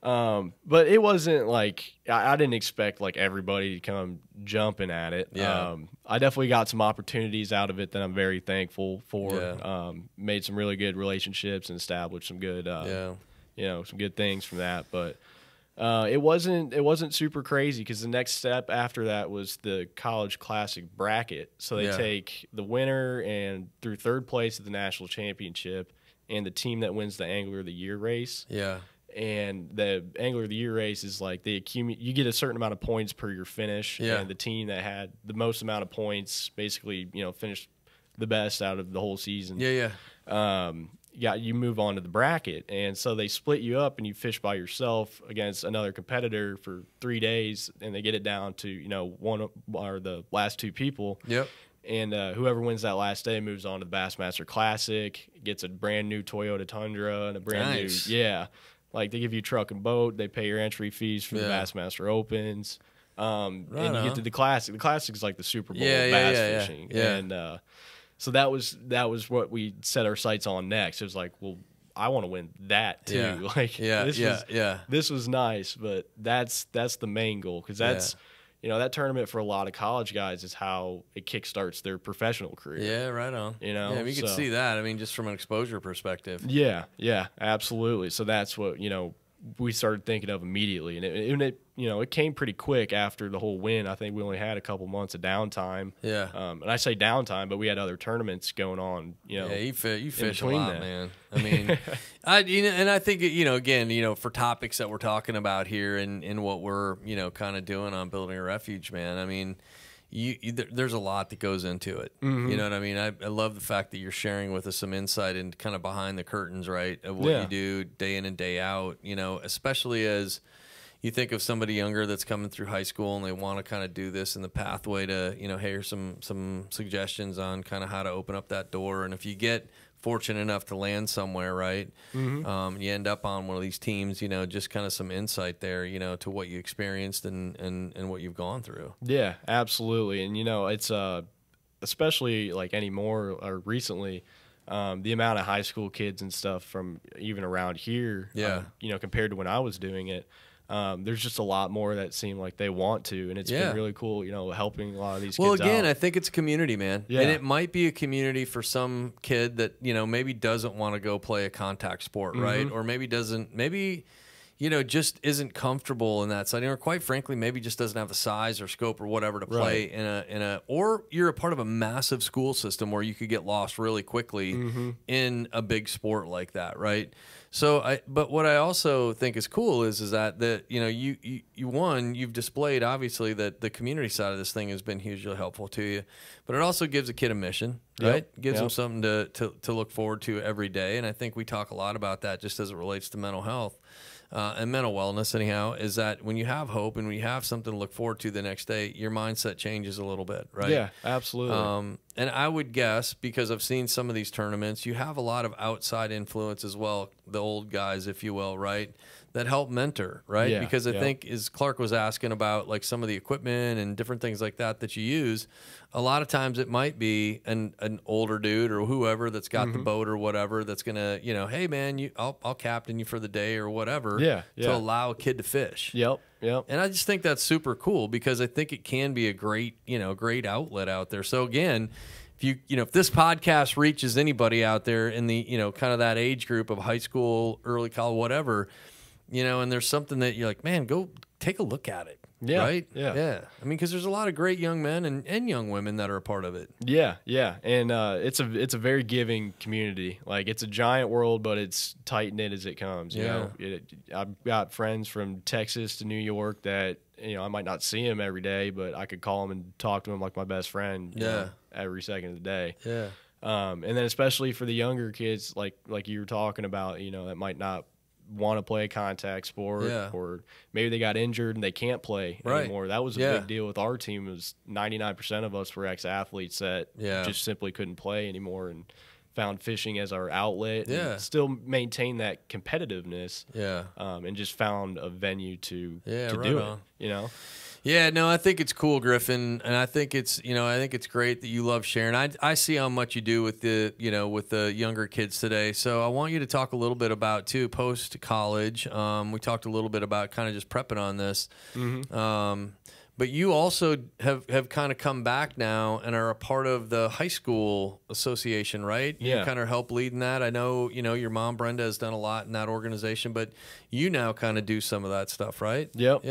But it wasn't like I didn't expect like everybody to come jumping at it. Yeah. I definitely got some opportunities out of it that I'm very thankful for. Yeah. Made some really good relationships and established some good, some good things from that. But it wasn't super crazy because the next step after that was the college classic bracket. So they take the winner and through third place at the national championship and the team that wins the Angler of the Year race. Yeah. And the Angler of the Year race is like you get a certain amount of points per your finish. Yeah. And the team that had the most amount of points basically, finished the best out of the whole season. Yeah. You move on to the bracket. And so they split you up and you fish by yourself against another competitor for 3 days, and they get it down to, one or the last 2 people. Yep. And whoever wins that last day moves on to the Bassmaster Classic, gets a brand new Toyota Tundra and a brand new, like they give you truck and boat, they pay your entry fees for the Bassmaster Opens, and you get to the Classic. The Classic is like the Super Bowl of bass fishing, and so that was what we set our sights on next. It was like, well, I want to win that too. This was nice, but that's the main goal because that's. That tournament for a lot of college guys is how it kickstarts their professional career. Yeah, right on. We could see that. I mean, just from an exposure perspective. Yeah, absolutely. So that's what, we started thinking of immediately. And it came pretty quick after the whole win. I think we only had a couple months of downtime. Yeah. And I say downtime, but we had other tournaments going on, Yeah, you fish a lot, man. I mean, and I think, again, for topics that we're talking about here and what we're, kind of doing on building a refuge, man, I mean, there's a lot that goes into it. You know what I mean? I love the fact that you're sharing with us some insight and kind of behind the curtains, right, of what you do day in and day out, especially as, you think of somebody younger that's coming through high school and they want to kind of do this in the pathway to, you know, hey, here's some suggestions on kind of how to open up that door. And if you get fortunate enough to land somewhere, right, you end up on one of these teams, you know, just kind of some insight there, you know, to what you experienced and what you've gone through. Yeah, absolutely. And, you know, it's especially like anymore or recently, the amount of high school kids and stuff from even around here, you know, compared to when I was doing it, there's just a lot more that seem like they want to, and it's been really cool, you know, helping a lot of these kids Well, again, out. I think it's a community, man. Yeah. And it might be a community for some kid that, you know, maybe doesn't want to go play a contact sport, right? Or maybe you know, just isn't comfortable in that setting, or quite frankly, maybe just doesn't have the size or scope or whatever to play in a, or you're a part of a massive school system where you could get lost really quickly in a big sport like that, right? So but what I also think is cool is that you know, you've displayed obviously that the community side of this thing has been hugely helpful to you, but it also gives a kid a mission, right? Gives them something to look forward to every day. And I think we talk a lot about that just as it relates to mental health. And mental wellness, anyhow, is that when you have hope and when you have something to look forward to the next day, your mindset changes a little bit, right? Yeah, absolutely. And I would guess, because I've seen some of these tournaments, you have a lot of outside influence as well, the old guys, if you will, right, that help mentor, right? Yeah, because I think, as Clark was asking about, like some of the equipment and different things like that you use, a lot of times it might be an older dude or whoever that's got the boat or whatever that's going to, you know, hey, man, I'll captain you for the day or whatever to allow a kid to fish. Yep. And I just think that's super cool, because I think it can be a great outlet out there. So again, if this podcast reaches anybody out there in the, you know, kind of that age group of high school, early college, whatever, you know, and there's something that you're like, man, go take a look at it. Yeah. Right? Yeah. I mean, because there's a lot of great young men and young women that are a part of it. Yeah. And it's a very giving community. Like, it's a giant world, but it's tight knit as it comes. You know, I've got friends from Texas to New York that, you know, I might not see them every day, but I could call them and talk to them like my best friend. You know, every second of the day. Yeah. And then especially for the younger kids, like you were talking about, you know, that might not want to play a contact sport, or maybe they got injured and they can't play anymore. That was a big deal with our team. It was 99% of us were ex-athletes that just simply couldn't play anymore, and found fishing as our outlet and still maintain that competitiveness and just found a venue to do it, you know? Yeah, no, I think it's cool, Griffin, and I think it's great that you love sharing. I see how much you do with the younger kids today. So I want you to talk a little bit about too, post college. We talked a little bit about kind of just prepping on this. But you also have kind of come back now and are a part of the high school association, right? Yeah. You kind of help lead in that. I know, you know, your mom, Brenda, has done a lot in that organization, but you now kind of do some of that stuff, right? Yep.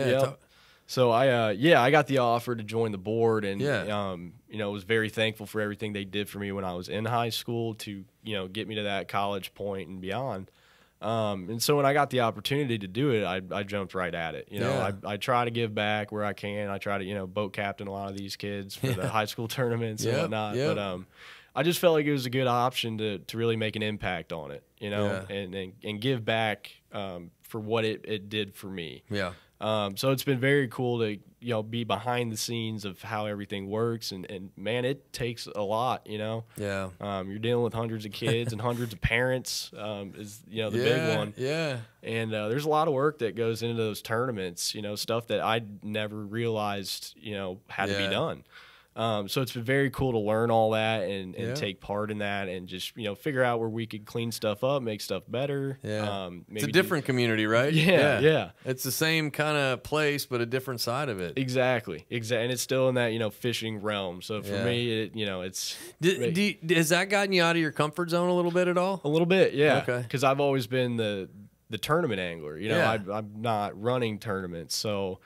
So I got the offer to join the board, and you know, was very thankful for everything they did for me when I was in high school to, you know, get me to that college point and beyond. And so when I got the opportunity to do it, I jumped right at it. You know, I try to give back where I can. I try to, you know, boat captain a lot of these kids for the high school tournaments and whatnot. But I just felt like it was a good option to really make an impact on it, you know, and give back for what it did for me. Yeah. So it's been very cool to, you know, be behind the scenes of how everything works, and man, it takes a lot, you know. Yeah. You're dealing with hundreds of kids and hundreds of parents, is, you know, the big one. Yeah. And there's a lot of work that goes into those tournaments, you know, stuff that I never realized, you know, had to be done. So it's been very cool to learn all that and take part in that, and just, you know, figure out where we could clean stuff up, make stuff better. Yeah. Maybe it's a different community, right? Yeah. It's the same kind of place, but a different side of it. Exactly. And it's still in that, you know, fishing realm. So for me, it, you know, it's... Has that gotten you out of your comfort zone a little bit at all? A little bit, yeah. Okay. Because I've always been the tournament angler. You know, I'm not running tournaments. So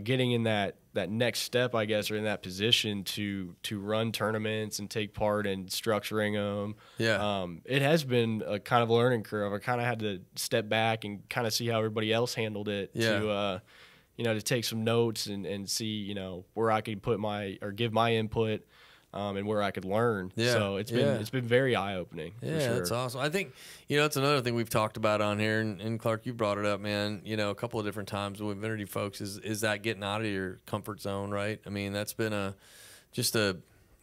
getting in that next step, I guess, or in that position to run tournaments and take part in structuring them. Yeah. It has been a kind of a learning curve. I kind of had to step back and kind of see how everybody else handled it to, you know, to take some notes and see, you know, where I could put give my input. and where I could learn. Yeah. So it's been very eye opening. Yeah, for sure. that's awesome. I think, you know, it's another thing we've talked about on here, and Clark, you brought it up, man, you know, a couple of different times when we've interviewed folks, is that getting out of your comfort zone, right? I mean, that's been I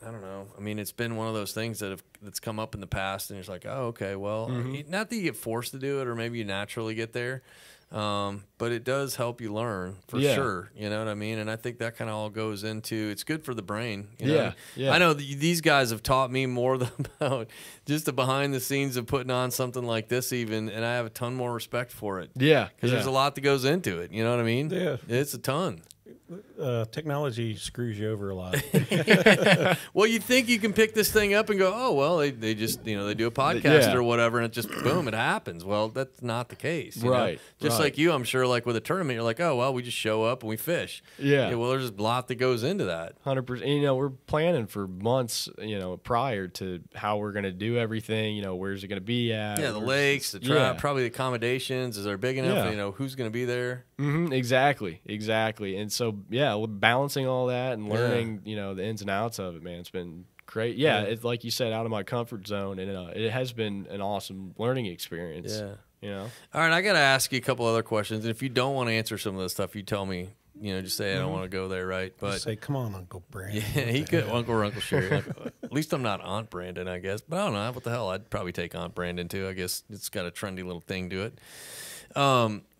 don't know. I mean, it's been one of those things that's come up in the past, and it's like, oh, okay, well, not that you get forced to do it, or maybe you naturally get there, but it does help you learn for sure. You know what I mean? And I think that kind of all goes into, it's good for the brain. You know? I know these guys have taught me more about just the behind the scenes of putting on something like this, even, and I have a ton more respect for it. Yeah, because there's a lot that goes into it. You know what I mean? Yeah, it's a ton. Technology screws you over a lot. Well, you think you can pick this thing up and go, oh, well, they just, you know, they do a podcast or whatever, and it just, boom, it happens. Well, that's not the case. You know? Just like you, I'm sure, like with a tournament, you're like, oh, well, we just show up and we fish. Yeah, well, there's a lot that goes into that. 100%. You know, we're planning for months, you know, prior to how we're going to do everything. You know, where's it going to be at? Yeah, the lakes, the trap, probably the accommodations. Is there big enough? You know, who's going to be there? Exactly. And so, balancing all that and learning, you know, the ins and outs of it, man, it's been great. It's like you said, out of my comfort zone, and it has been an awesome learning experience. Yeah. You know? All right, I got to ask you a couple other questions. And if you don't want to answer some of this stuff, you tell me, you know, just say, I don't want to go there, right? But just say, come on, Uncle Brandon. Yeah, he could, Uncle Sherry. At least I'm not Aunt Brandon, I guess. But I don't know. What the hell? I'd probably take Aunt Brandon, too. I guess it's got a trendy little thing to it.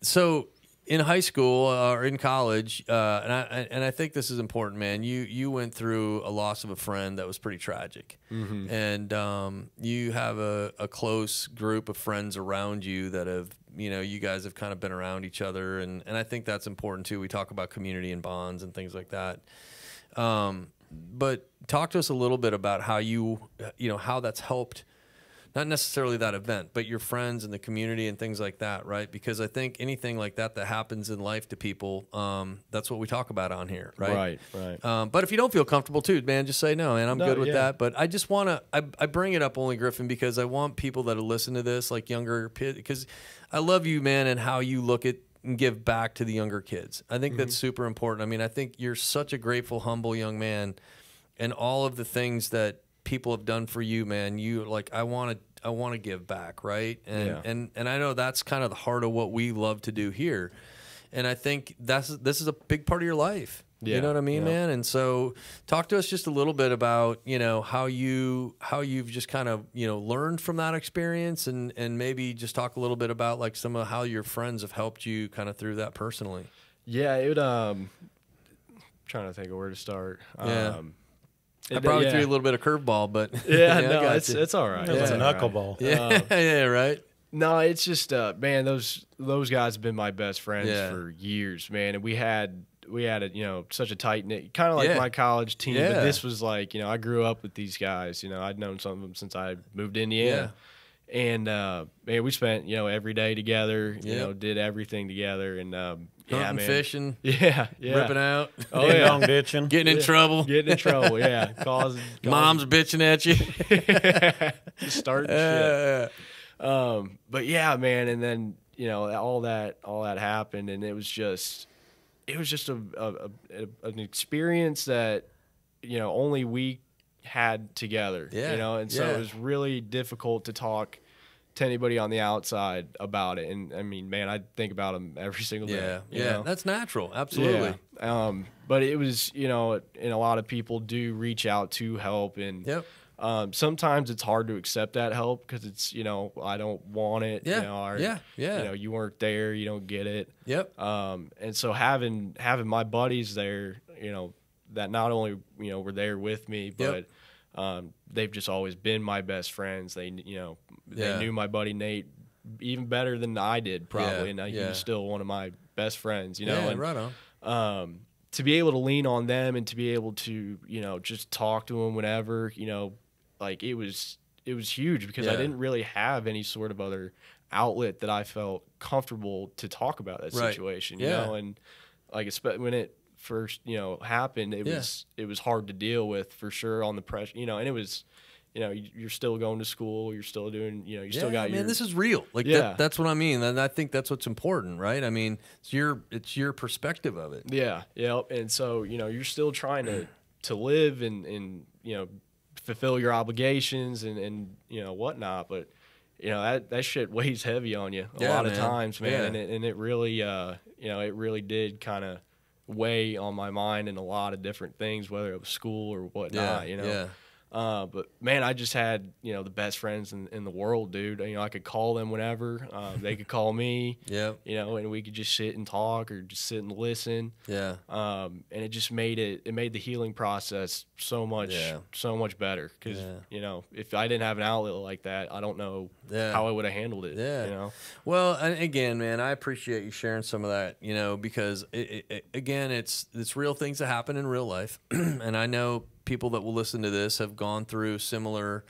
So in high school or in college, and I think this is important, man. You went through a loss of a friend that was pretty tragic, and you have a close group of friends around you that have, you know, you guys have kind of been around each other, and I think that's important too. We talk about community and bonds and things like that. But talk to us a little bit about how you know, how that's helped. Not necessarily that event, but your friends and the community and things like that, right? Because I think anything like that happens in life to people, that's what we talk about on here, right? Right. But if you don't feel comfortable too, man, just say, no, man, I'm good with that. But I just want to, I bring it up only, Griffin, because I want people that listen to this, like younger kids, because I love you, man, and how you look at and give back to the younger kids. I think that's super important. I mean, I think you're such a grateful, humble young man, and all of the things that people have done for you, man. You like, I want to give back, right? And I know that's kind of the heart of what we love to do here. And I think this is a big part of your life. You know what I mean, man? And so talk to us just a little bit about, you know, how you've just kind of, you know, learned from that experience, and maybe just talk a little bit about like some of how your friends have helped you kind of through that personally. Yeah, it trying to think of where to start. I probably threw you a little bit of curveball, but no, it's all right. It was a knuckleball. Yeah, right. No, it's just man, those guys have been my best friends for years, man, and we had a, you know, such a tight knit, kind of like my college team. But this was like, you know, I grew up with these guys. You know, I'd known some of them since I moved to Indiana, and man, we spent, you know, every day together. You know, did everything together, and hunting, fishing, ripping out, long ditching, getting in trouble, causing mom's bitching at you, starting shit. But yeah, man, and then, you know, all that happened, and it was just an experience that, you know, only we had together. You know, and so it was really difficult to talk to anybody on the outside about it. And I mean, man, I think about them every single day. You know? That's natural. Absolutely. But it was, you know, and a lot of people do reach out to help, and sometimes it's hard to accept that help because it's, you know, I don't want it. You know, you know, you weren't there, you don't get it. And so having my buddies there, you know, that not only, you know, were there with me, but they've just always been my best friends. They, you know, they knew my buddy Nate even better than I did, probably, and he's still one of my best friends, you know. And right on. To be able to lean on them and to be able to, you know, just talk to them whenever, you know, like it was huge because I didn't really have any sort of other outlet that I felt comfortable to talk about that situation, you know. And like when it first, you know, happened, it was hard to deal with for sure on the pressure, you know. And it was, you know, you're still going to school, you're still doing, you know, you still got your. Man, this is real. Like that's what I mean, and I think that's what's important, right? I mean, it's your perspective of it. And so, you know, you're still trying to, to live and you know, fulfill your obligations and you know, whatnot. But you know, that shit weighs heavy on you a lot of times, man. And it really, you know, it really did kind of weigh on my mind in a lot of different things, whether it was school or whatnot, you know. But man, I just had, you know, the best friends in the world, dude. You know, I could call them whenever. They could call me. You know, and we could just sit and talk or just sit and listen. And it just made the healing process so much better. Because you know, if I didn't have an outlet like that, I don't know how I would have handled it. You know. Well, and again, man, I appreciate you sharing some of that. You know, because again, it's real things that happen in real life, and I know people that will listen to this have gone through similar,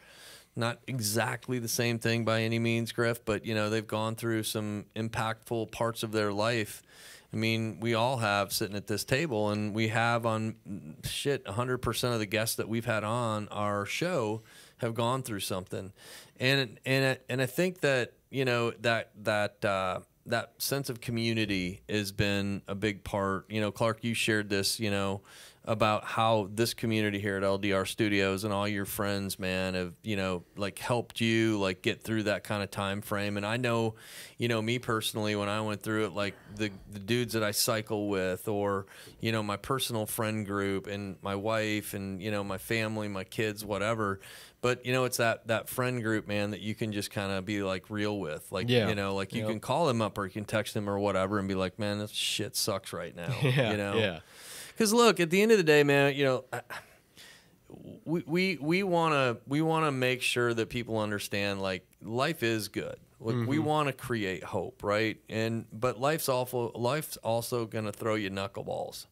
not exactly the same thing by any means, Griff, but, you know, they've gone through some impactful parts of their life. I mean, we all have sitting at this table, and we have on 100% of the guests that we've had on our show have gone through something. And I think that, you know, that sense of community has been a big part. You know, Clark, you shared this, you know, about how this community here at LDR Studios and all your friends, man, have, you know, like helped you like get through that kind of time frame. And I know, you know, me personally, when I went through it, like the dudes that I cycle with, or, you know, my personal friend group and my wife and, you know, my family, my kids, whatever. But, you know, it's that friend group, man, that you can just kind of be like real with, like, you know, like you can call them up or you can text them or whatever and be like, man, this shit sucks right now. You know? Because look, at the end of the day, man, you know, we want to make sure that people understand, like, life is good. Look, we want to create hope, right? But life's also going to throw you knuckleballs,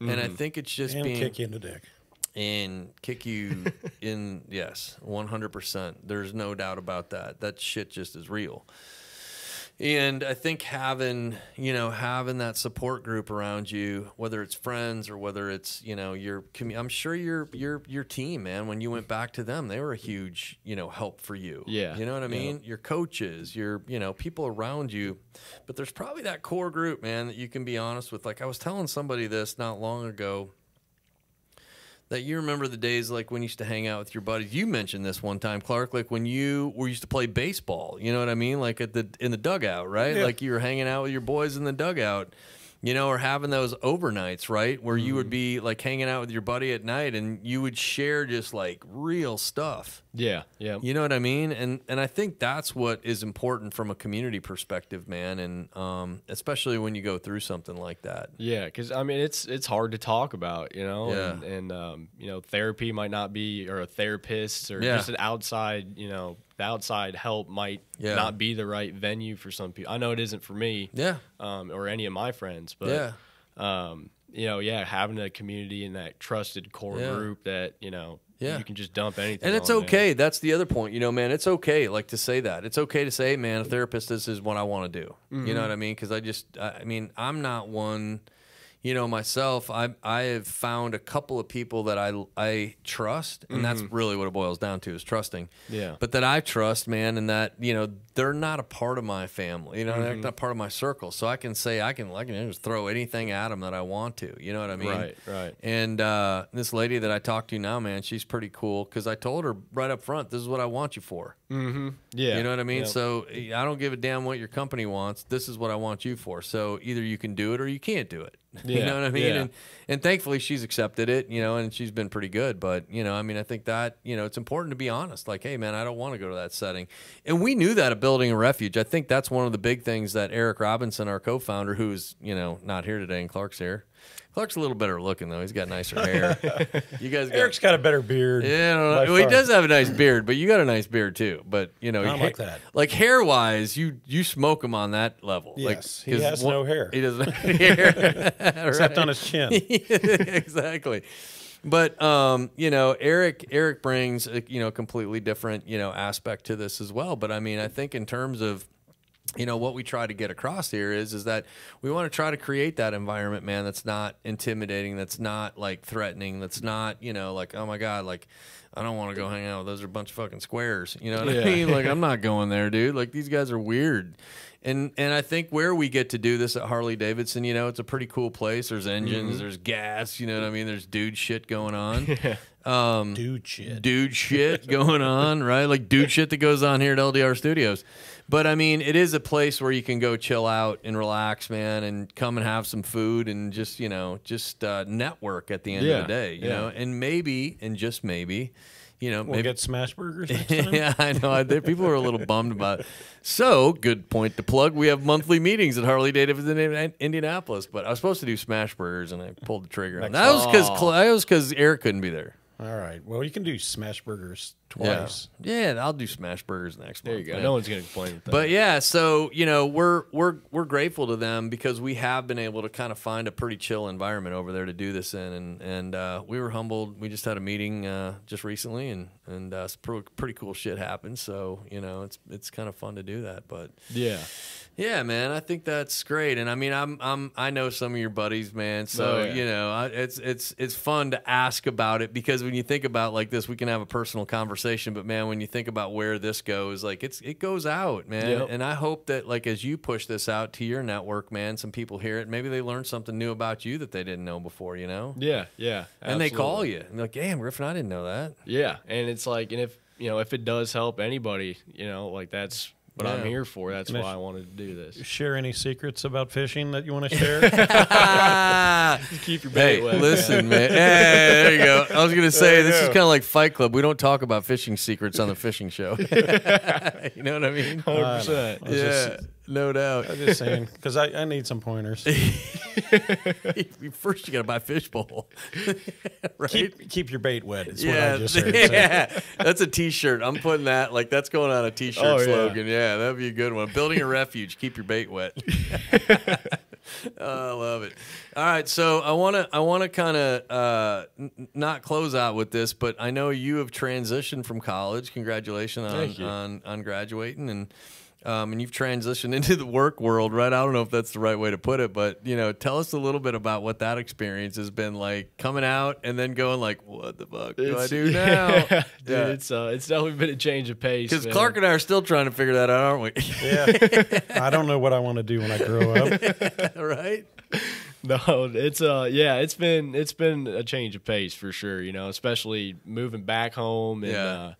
and I think it's just being kick you in the dick. And kick you in, yes, 100%. There's no doubt about that. That shit just is real. And I think having that support group around you, whether it's friends or whether it's, you know, I'm sure your team, man, when you went back to them, they were a huge, you know, help for you. You know what I mean? Your coaches, you know, people around you. But there's probably that core group, man, that you can be honest with. Like I was telling somebody this not long ago, that you remember the days like when you used to hang out with your buddies. You mentioned this one time, Clark, like when you used to play baseball. You know what I mean? Like in the dugout, right? Like you were hanging out with your boys in the dugout, you know, or having those overnights, right? Where you would be like hanging out with your buddy at night and you would share just like real stuff. You know what I mean? And I think that's what is important from a community perspective, man. And especially when you go through something like that. Because I mean, it's hard to talk about, you know, and you know, therapy might not be, or a therapist, or just an outside, you know, the outside help might not be the right venue for some people. I know it isn't for me, or any of my friends, but you know, having a community and that trusted core group that, you know, you can just dump anything. And it's okay. Man. That's the other point. You know, man, it's okay, like, to say that. It's okay to say, hey, man, a therapist, this is what I want to do. You know what I mean? Because I mean, I'm not one, you know, myself. I have found a couple of people that I trust, and that's really what it boils down to, is trusting. But that I trust, man, and that, you know, they're not a part of my family. You know, they're not part of my circle. So I can say, I can just throw anything at them that I want to. You know what I mean? Right. And this lady that I talk to now, man, she's pretty cool, because I told her right up front, this is what I want you for. You know what I mean? So I don't give a damn what your company wants. This is what I want you for. So either you can do it or you can't do it. You know what I mean? And thankfully she's accepted it, you know, and she's been pretty good. But, you know, I mean, I think that, you know, it's important to be honest. Like, hey, man, I don't want to go to that setting. And we knew that at building A Refuge. I think that's one of the big things that Erik Robinson, our co-founder, who's, you know, not here today, and Clark's here. Clark's a little better looking, though. He's got nicer hair. You guys Eric's got a better beard. Yeah, I don't know. Well, he does have a nice beard, but you got a nice beard too. But, you know, not like that. Like, hair-wise, you smoke him on that level. Yes, like, he has no hair. He doesn't have hair. Except on his chin. Exactly. But, you know, Erik brings a, you know, completely different, you know, aspect to this as well. But, I mean, I think in terms of what we try to get across here is that we want to try to create that environment, man, that's not intimidating, that's not like threatening, that's not, like, oh my God, like, I don't want to go hang out with those are a bunch of fucking squares. You know what I mean? Like, I'm not going there, dude. Like, these guys are weird. And I think where we get to do this at Harley Davidson, it's a pretty cool place. There's engines, there's gas, you know what I mean? There's dude shit going on. Dude shit going on, right? Like dude shit that goes on here at LDR Studios. But I mean, it is a place where you can go chill out and relax, man, and come and have some food and just, network at the end of the day, you know, and maybe, and just maybe, we'll maybe get smash burgers next time. Yeah, I know. People are a little bummed about it. So, good point to plug. We have monthly meetings at Harley Davidson in Indianapolis, but I was supposed to do smash burgers and I pulled the trigger. That was because Eric couldn't be there. All right. Well, you can do smash burgers twice. Yeah, I'll do smash burgers next month. There you go. Man. No one's going to complain with that. But yeah, so we're grateful to them because we have been able to kind of find a pretty chill environment over there to do this in, and we were humbled. We just had a meeting just recently, and some pretty cool shit happened. So it's kind of fun to do that. But yeah, man, I think that's great. And I mean, I know some of your buddies, man. So it's fun to ask about it because when you think about like this, we can have a personal conversation. But man, when you think about where this goes, like it goes out, man. Yep. And I hope that like as you push this out to your network, man, some people hear it. Maybe they learn something new about you that they didn't know before. Yeah. And absolutely. they call you and they're like, "Damn, Griffin, I didn't know that." Yeah, and it's like, and if it does help anybody, like that's what I'm here for. That's why I wanted to do this. Share any secrets about fishing that you want to share? Keep your bait wet. Listen, man. Hey, there you go. I was going to say, this is kind of like Fight Club. We don't talk about fishing secrets on the fishing show. You know what I mean? 100%. Yeah, no doubt. I'm just saying, because I need some pointers. First, you got to buy a fish bowl. Right? Keep your bait wet is what I just heard. Yeah, that's a T-shirt. I'm putting that, like, that's going on a T-shirt slogan. Yeah, that'd be a good one. Building a refuge, keep your bait wet. Oh, I love it. All right, so I want to kind of not close out with this, but I know you have transitioned from college. Congratulations on graduating, and you've transitioned into the work world, right? I don't know if that's the right way to put it, but tell us a little bit about what that experience has been like, coming out and then going like, what the fuck do I do now? Dude, it's definitely been a change of pace. Because Clark and I are still trying to figure that out, aren't we? Yeah, I don't know what I want to do when I grow up. Right? No, it's been a change of pace for sure. Especially moving back home and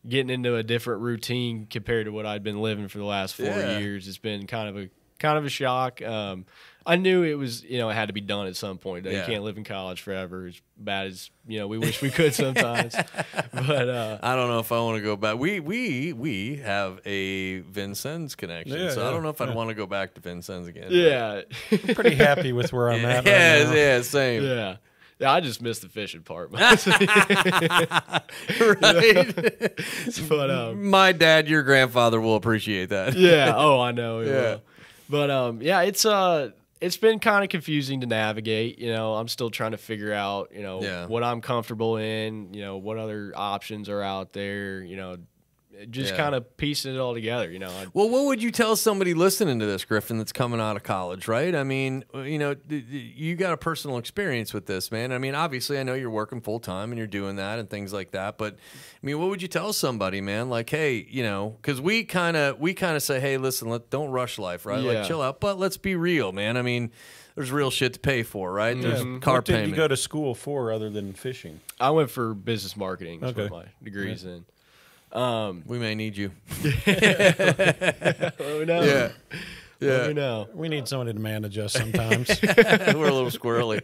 getting into a different routine compared to what I'd been living for the last 4 years. It's been kind of a shock. I knew it was, it had to be done at some point. You can't live in college forever, as bad as we wish we could sometimes. But I don't know if I want to go back. We have a Vincennes connection, so I don't know if I'd want to go back to Vincennes again. Yeah, I'm pretty happy with where I'm at. Right now. Yeah, same. Yeah. Yeah, I just missed the fishing part. Right? But my dad, your grandfather will appreciate that. Yeah. Oh, I know. He will. But it's been kind of confusing to navigate. I'm still trying to figure out what I'm comfortable in. What other options are out there. Just kind of piecing it all together. Well, what would you tell somebody listening to this, Griffin, that's coming out of college, right? I mean, you got a personal experience with this, man. I mean, obviously, I know you're working full time and you're doing that and things like that. But I mean, what would you tell somebody, man? Like, hey, because we kind of say, hey, listen, don't rush life, right? Like, chill out, but let's be real, man. I mean, there's real shit to pay for, right? There's car what did payment. you go to school for other than fishing? I went for business marketing. That's what my degree's in. We may need you. Let me know. Yeah. We know. We need somebody to manage us sometimes. We're a little squirrely.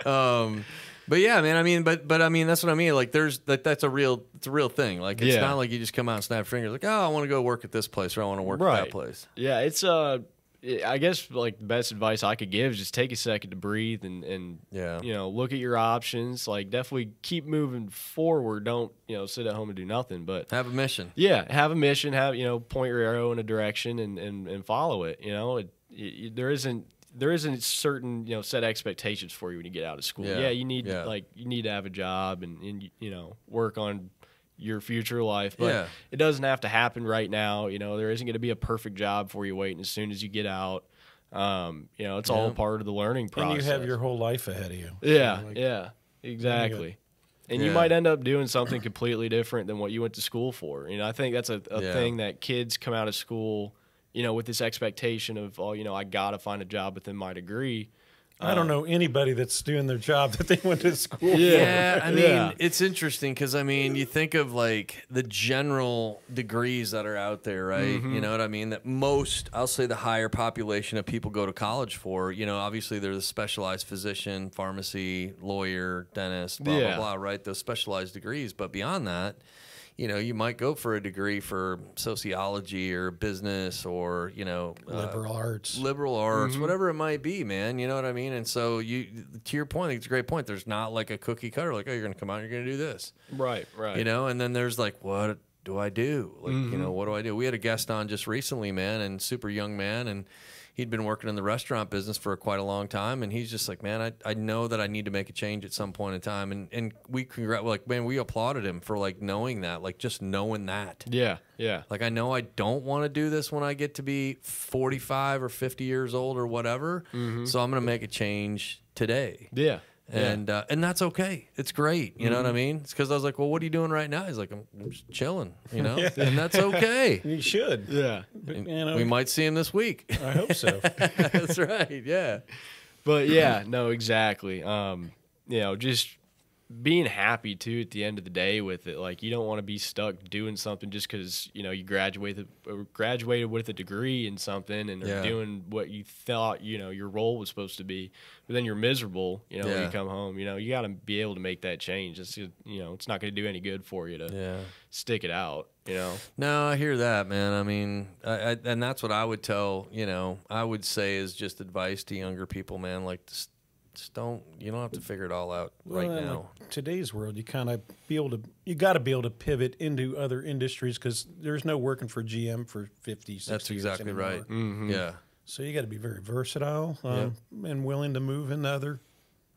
But yeah, man. I mean, but I mean, that's what I mean. Like, that's a real thing. Like, it's not like you just come out and snap fingers. Like, oh, I want to go work at this place or I want to work at that place. Yeah, it's I guess like the best advice I could give is just take a second to breathe and look at your options. Like, definitely keep moving forward. Don't sit at home and do nothing. But have a mission. Yeah, have a mission. Have point your arrow in a direction and follow it. There isn't certain set expectations for you when you get out of school. Yeah, you need you need to have a job and work on your future life. But it doesn't have to happen right now. You know, there isn't going to be a perfect job for you waiting as soon as you get out. You know, it's all part of the learning process. And you have your whole life ahead of you. Yeah, exactly. And you might end up doing something completely different than what you went to school for. You know, I think that's a thing that kids come out of school, you know, with this expectation of, oh, you know, I got to find a job within my degree. I don't know anybody that's doing their job that they went to school for. Yeah, I mean, it's interesting because, I mean, you think of, like, the general degrees that are out there, right? You know what I mean? That most, I'll say the higher population of people go to college for. You know, obviously there's a specialized physician, pharmacy, lawyer, dentist, blah, blah, blah, right? Those specialized degrees. But beyond that, you know, you might go for a degree for sociology or business or, you know, liberal arts, whatever it might be, man. You know what I mean? And so to your point, I think it's a great point. There's not like a cookie cutter, like, oh, you're going to come out and you're going to do this. Right. You know, and then there's like, what do I do? Like, you know, what do I do? We had a guest on just recently, man, and super young man, and he'd been working in the restaurant business for quite a long time, and he's just like, man, I know that I need to make a change at some point in time, and we we applauded him for like knowing that, like just knowing that. Yeah. Like, I know I don't want to do this when I get to be 45 or 50 years old or whatever, so I'm going to make a change today. Yeah. And that's okay. It's great. You know what I mean? It's because I was like, well, what are you doing right now? He's like, I'm just chilling, you know? And that's okay. You should. Yeah. But, you know, we might see him this week. I hope so. That's right. Yeah. But yeah, no, exactly. You know, just being happy too at the end of the day with it. Like, you don't want to be stuck doing something just because, you know, you graduated with a degree in something and are doing what you thought, you know, your role was supposed to be. But then you're miserable, you know, when you come home. You know, you got to be able to make that change. It's, you know, it's not going to do any good for you to stick it out, you know. No, I hear that, man. I mean, and that's what I would tell, you know, I would say is just advice to younger people, man. Like, just you don't have to figure it all out right now. Like today's world, you got to be able to pivot into other industries because there's no working for GM for 50, 60 That's exactly years right. Yeah. So you got to be very versatile and willing to move into other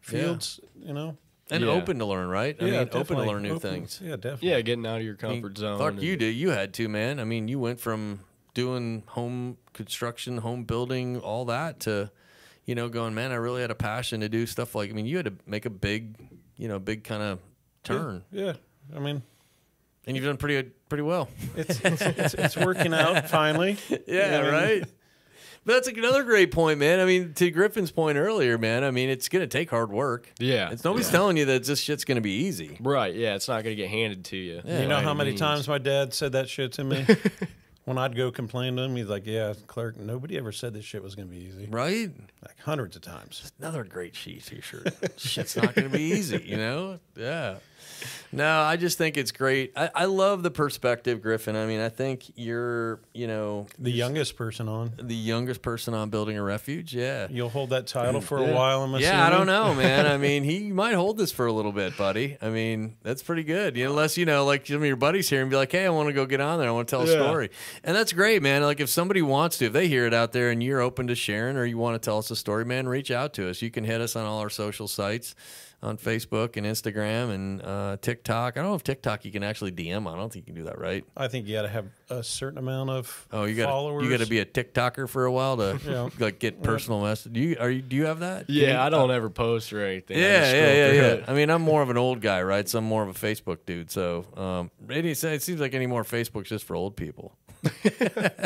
fields, you know. And open to learn, right? I mean, open to learn new things. Yeah, definitely. Yeah, getting out of your comfort zone. Clark, you had to, man. I mean, you went from doing home construction, home building, all that to, you know, going, man, I really had a passion to do stuff like, I mean, you had to make a big kind of turn. Yeah. I mean, and you've done pretty well. It's working out finally. Yeah, right. But that's like another great point, man. I mean, to Griffin's point earlier, man, I mean, it's going to take hard work. Yeah. Nobody's telling you that this shit's going to be easy. Right. Yeah. It's not going to get handed to you. Yeah, you know how many times my dad said that shit to me? When I'd go complain to him, he's like, yeah, Clark, nobody ever said this shit was going to be easy. Right? Like hundreds of times. It's another great t-shirt. Shit's not going to be easy, you know? Yeah. No, I just think it's great. I love the perspective, Griffin. I mean, I think you're, you know... The youngest person on. The youngest person on Building a Refuge, yeah. You'll hold that title for a while, I'm assuming? Yeah, I don't know, man. I mean, he might hold this for a little bit, buddy. I mean, that's pretty good. You know, unless, you know, like some of your buddies here and be like, hey, I want to go get on there. I want to tell a story. And that's great, man. Like, if somebody wants to, if they hear it out there and you're open to sharing or you want to tell us a story, man, reach out to us. You can hit us on all our social sites. On Facebook and Instagram and TikTok. I don't know if TikTok you can actually DM on. I don't think you can do that, right? I think you got to have a certain amount of followers. You got to be a TikToker for a while to like get personal message. Do you have that? Yeah, I don't ever post or anything. Yeah. I mean, I'm more of an old guy, right? So I'm more of a Facebook dude. So it seems like any more Facebook's just for old people.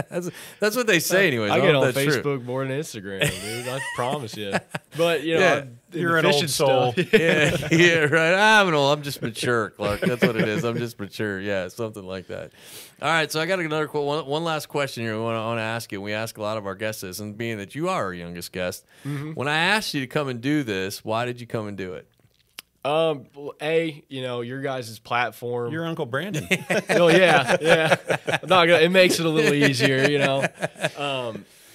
that's what they say, anyways. I get on Facebook more than Instagram, dude. I promise you. But you know, you're an old soul. Yeah, right. I'm just mature, Clark. That's what it is. I'm just mature. Yeah, something like that. All right, so I got another one last question here. I want to ask you. We ask a lot of our guests this, and being that you are our youngest guest, when I asked you to come and do this, why did you come and do it? You know, your guys' platform. Your Uncle Brandon. Oh yeah. I'm not gonna. It makes it a little easier, you know.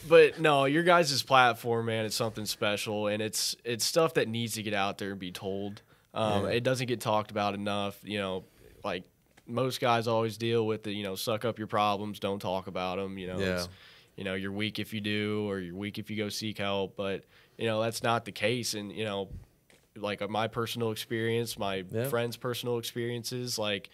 But no, your guys' platform, man, it's something special, and it's stuff that needs to get out there and be told. It doesn't get talked about enough. You know, like most guys always deal with the, you know, suck up your problems, don't talk about them. You know, it's, you know, you're weak if you do, or you're weak if you go seek help. But you know, that's not the case, and you know. Like my personal experience, my friends' personal experiences, like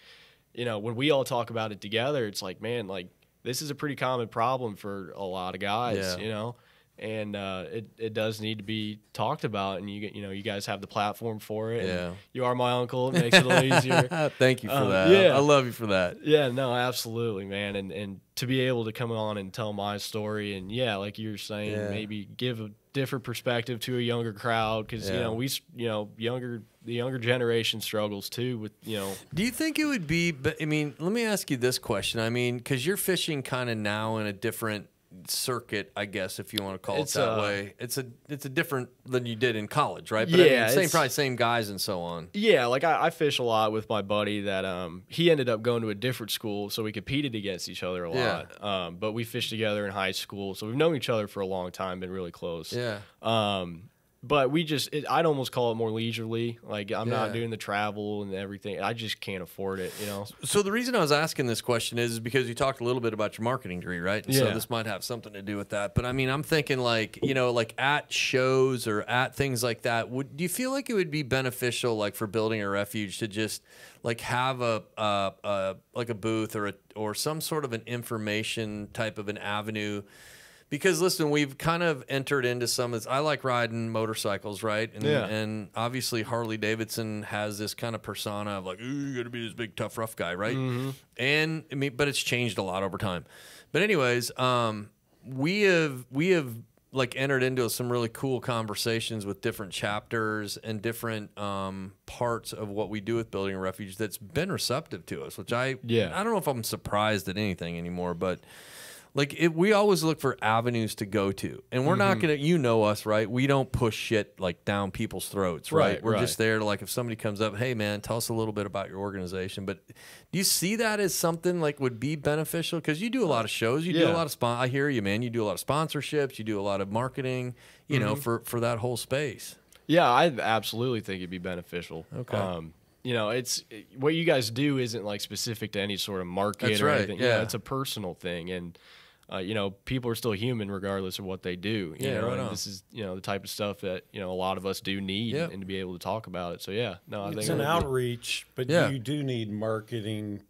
you know, when we all talk about it together, it's like, man, like this is a pretty common problem for a lot of guys, you know, and it does need to be talked about, and you know, you guys have the platform for it. And you are my uncle. It makes it a little easier. Thank you for that. Yeah. I love you for that. Yeah, no, absolutely, man. And to be able to come on and tell my story, and like you were saying, maybe give a different perspective to a younger crowd, because you know, the younger generation struggles too with, you know. Do you think it would be? I mean, let me ask you this question. I mean, because you're fishing kind of now in a different circuit, I guess, if you want to call it that way. It's a different than you did in college, right? But I mean, probably same guys and so on. Yeah, like I fish a lot with my buddy that he ended up going to a different school, so we competed against each other a lot. But we fished together in high school, so we've known each other for a long time, been really close. Yeah. But we just, I'd almost call it more leisurely. Like, I'm not doing the travel and everything. I just can't afford it, you know? So the reason I was asking this question is because you talked a little bit about your marketing degree, right? And so this might have something to do with that. But, I mean, I'm thinking, like, you know, like at shows or at things like that, do you feel like it would be beneficial, like, for building a refuge to just, like, have a booth or some sort of an information type of an avenue? Because, listen, we've kind of entered into some of this. I like riding motorcycles, right? And obviously Harley-Davidson has this kind of persona of like, ooh, you got to be this big, tough, rough guy, right? And, I mean, but it's changed a lot over time. But anyways, we have like entered into some really cool conversations with different chapters and different parts of what we do with building a refuge that's been receptive to us, which I don't know if I'm surprised at anything anymore, but like we always look for avenues to go to, and we're not gonna, you know us, right? We don't push shit like down people's throats, right? We're just there to, like, if somebody comes up, hey man, tell us a little bit about your organization. But do you see that as something like would be beneficial? Because you do a lot of shows, you do a lot of I hear you, man. You do a lot of sponsorships, you do a lot of marketing, you know, for that whole space. Yeah, I absolutely think it'd be beneficial. Okay. You know, it's what you guys do isn't like specific to any sort of market or anything. Yeah, you know, it's a personal thing, and you know, people are still human regardless of what they do. You know, and this is, you know, the type of stuff that, you know, a lot of us do need and to be able to talk about it. So I think it's an outreach, but you do need marketing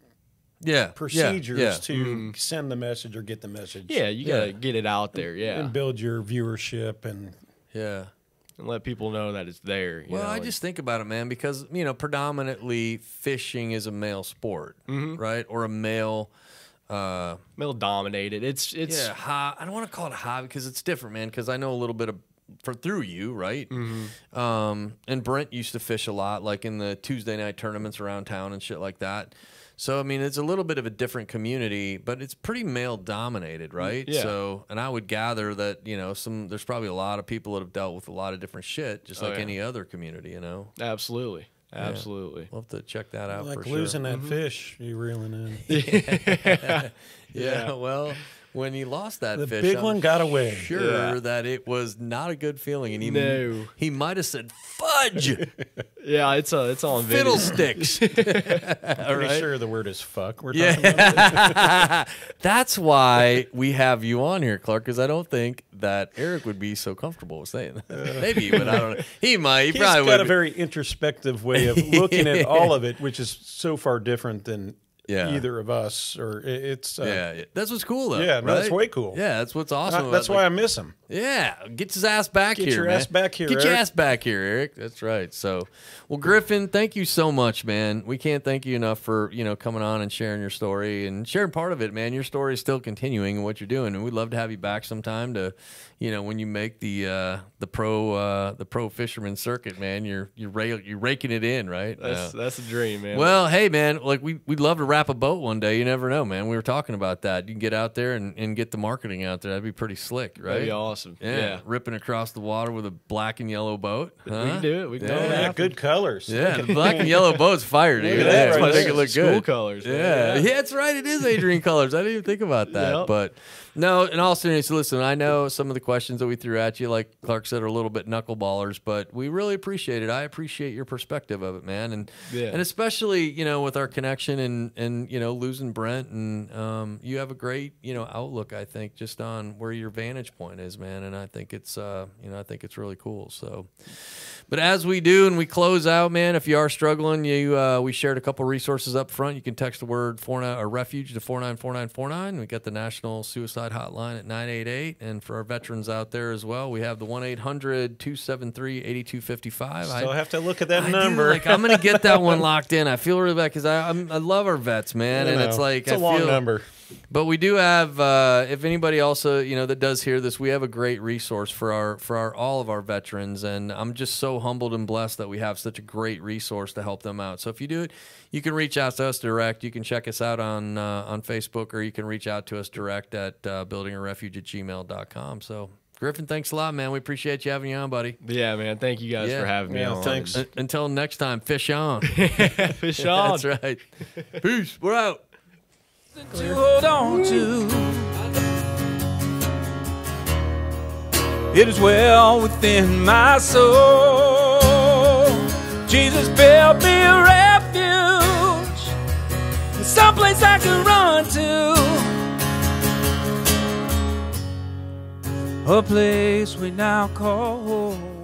procedures to send the message or get the message. Yeah, you gotta get it out there. And build your viewership and and let people know that it's there. Well, I just think about it, man, because, you know, predominantly fishing is a male sport, right? Or a male dominated. It's I don't want to call it a hobby because it's different, man. Because I know a little bit of through you, right? And Brent used to fish a lot, like in the Tuesday night tournaments around town and shit like that. So I mean, it's a little bit of a different community, but it's pretty male dominated, right? Yeah. So, and I would gather that, you know, there's probably a lot of people that have dealt with a lot of different shit, just like any other community, you know. Absolutely. Absolutely. We'll have to check that out like for losing that fish you reeling in. Well, when he lost that the fish, big one got away. Sure that it was not a good feeling, and he might have said fudge. It's on video. Fiddlesticks. I'm pretty sure the word is fuck. We're talking about That's why we have you on here, Clark, because I don't think that Erik would be so comfortable with saying that. Maybe, but I don't know. He might. He's probably got a very introspective way of looking at all of it, which is so far different than either of us. Or it's that's what's cool though. Yeah, no, that's way cool. Yeah, that's what's awesome. That's why I miss him. Yeah, get his ass back here. Get your ass back here. Get your ass back here, Erik. That's right. So, well, Griffin, thank you so much, man. We can't thank you enough for, you know, coming on and sharing your story and sharing part of it, man. Your story is still continuing and what you're doing, and we'd love to have you back sometime to, you know, when you make the pro fisherman circuit, man. You're raking it in, right? That's a dream, man. Well, hey, man, like we'd love to wrap a boat one day. You never know, man. We were talking about that. You can get out there and get the marketing out there. That'd be pretty slick, right? That'd be awesome. Yeah, ripping across the water with a black and yellow boat. Huh? We can do it. We can do it. Good colors. Yeah, the black and yellow boat's fire, dude. Look at that, Make it look good. School colors. Yeah, that's right. It is Adrian colors. I didn't even think about that. But No, in all seriousness, listen, I know some of the questions that we threw at you, like Clark said, are a little bit knuckleballers, but we really appreciate it. I appreciate your perspective of it, man. And especially, you know, with our connection and you know, losing Brent, and you have a great, you know, outlook, I think, just on where your vantage point is, man. And I think it's, you know, I think it's really cool. So, but as we do and we close out, man, if you are struggling, we shared a couple resources up front. You can text the word A Refuge to 494949. We got the National Suicide Hotline at 988, and for our veterans out there as well, we have the 1-800-273-8255. Still have to look at that number. Like, I'm gonna get that one locked in. I feel really bad because I love our vets, man, and it's like it's a long number. But we do have, if anybody also, you know, that does hear this, we have a great resource for all of our veterans, and I'm just so humbled and blessed that we have such a great resource to help them out. So if you do it, you can reach out to us direct. You can check us out on Facebook, or you can reach out to us direct at buildingarefuge@gmail.com. So, Griffin, thanks a lot, man. We appreciate you having you on, buddy. Yeah, man. Thank you guys for having me on. Thanks. Until next time, fish on. Fish on. That's right. Peace. We're out. To hold on to, it is well within my soul. Jesus built me a refuge, someplace I can run to, a place we now call home.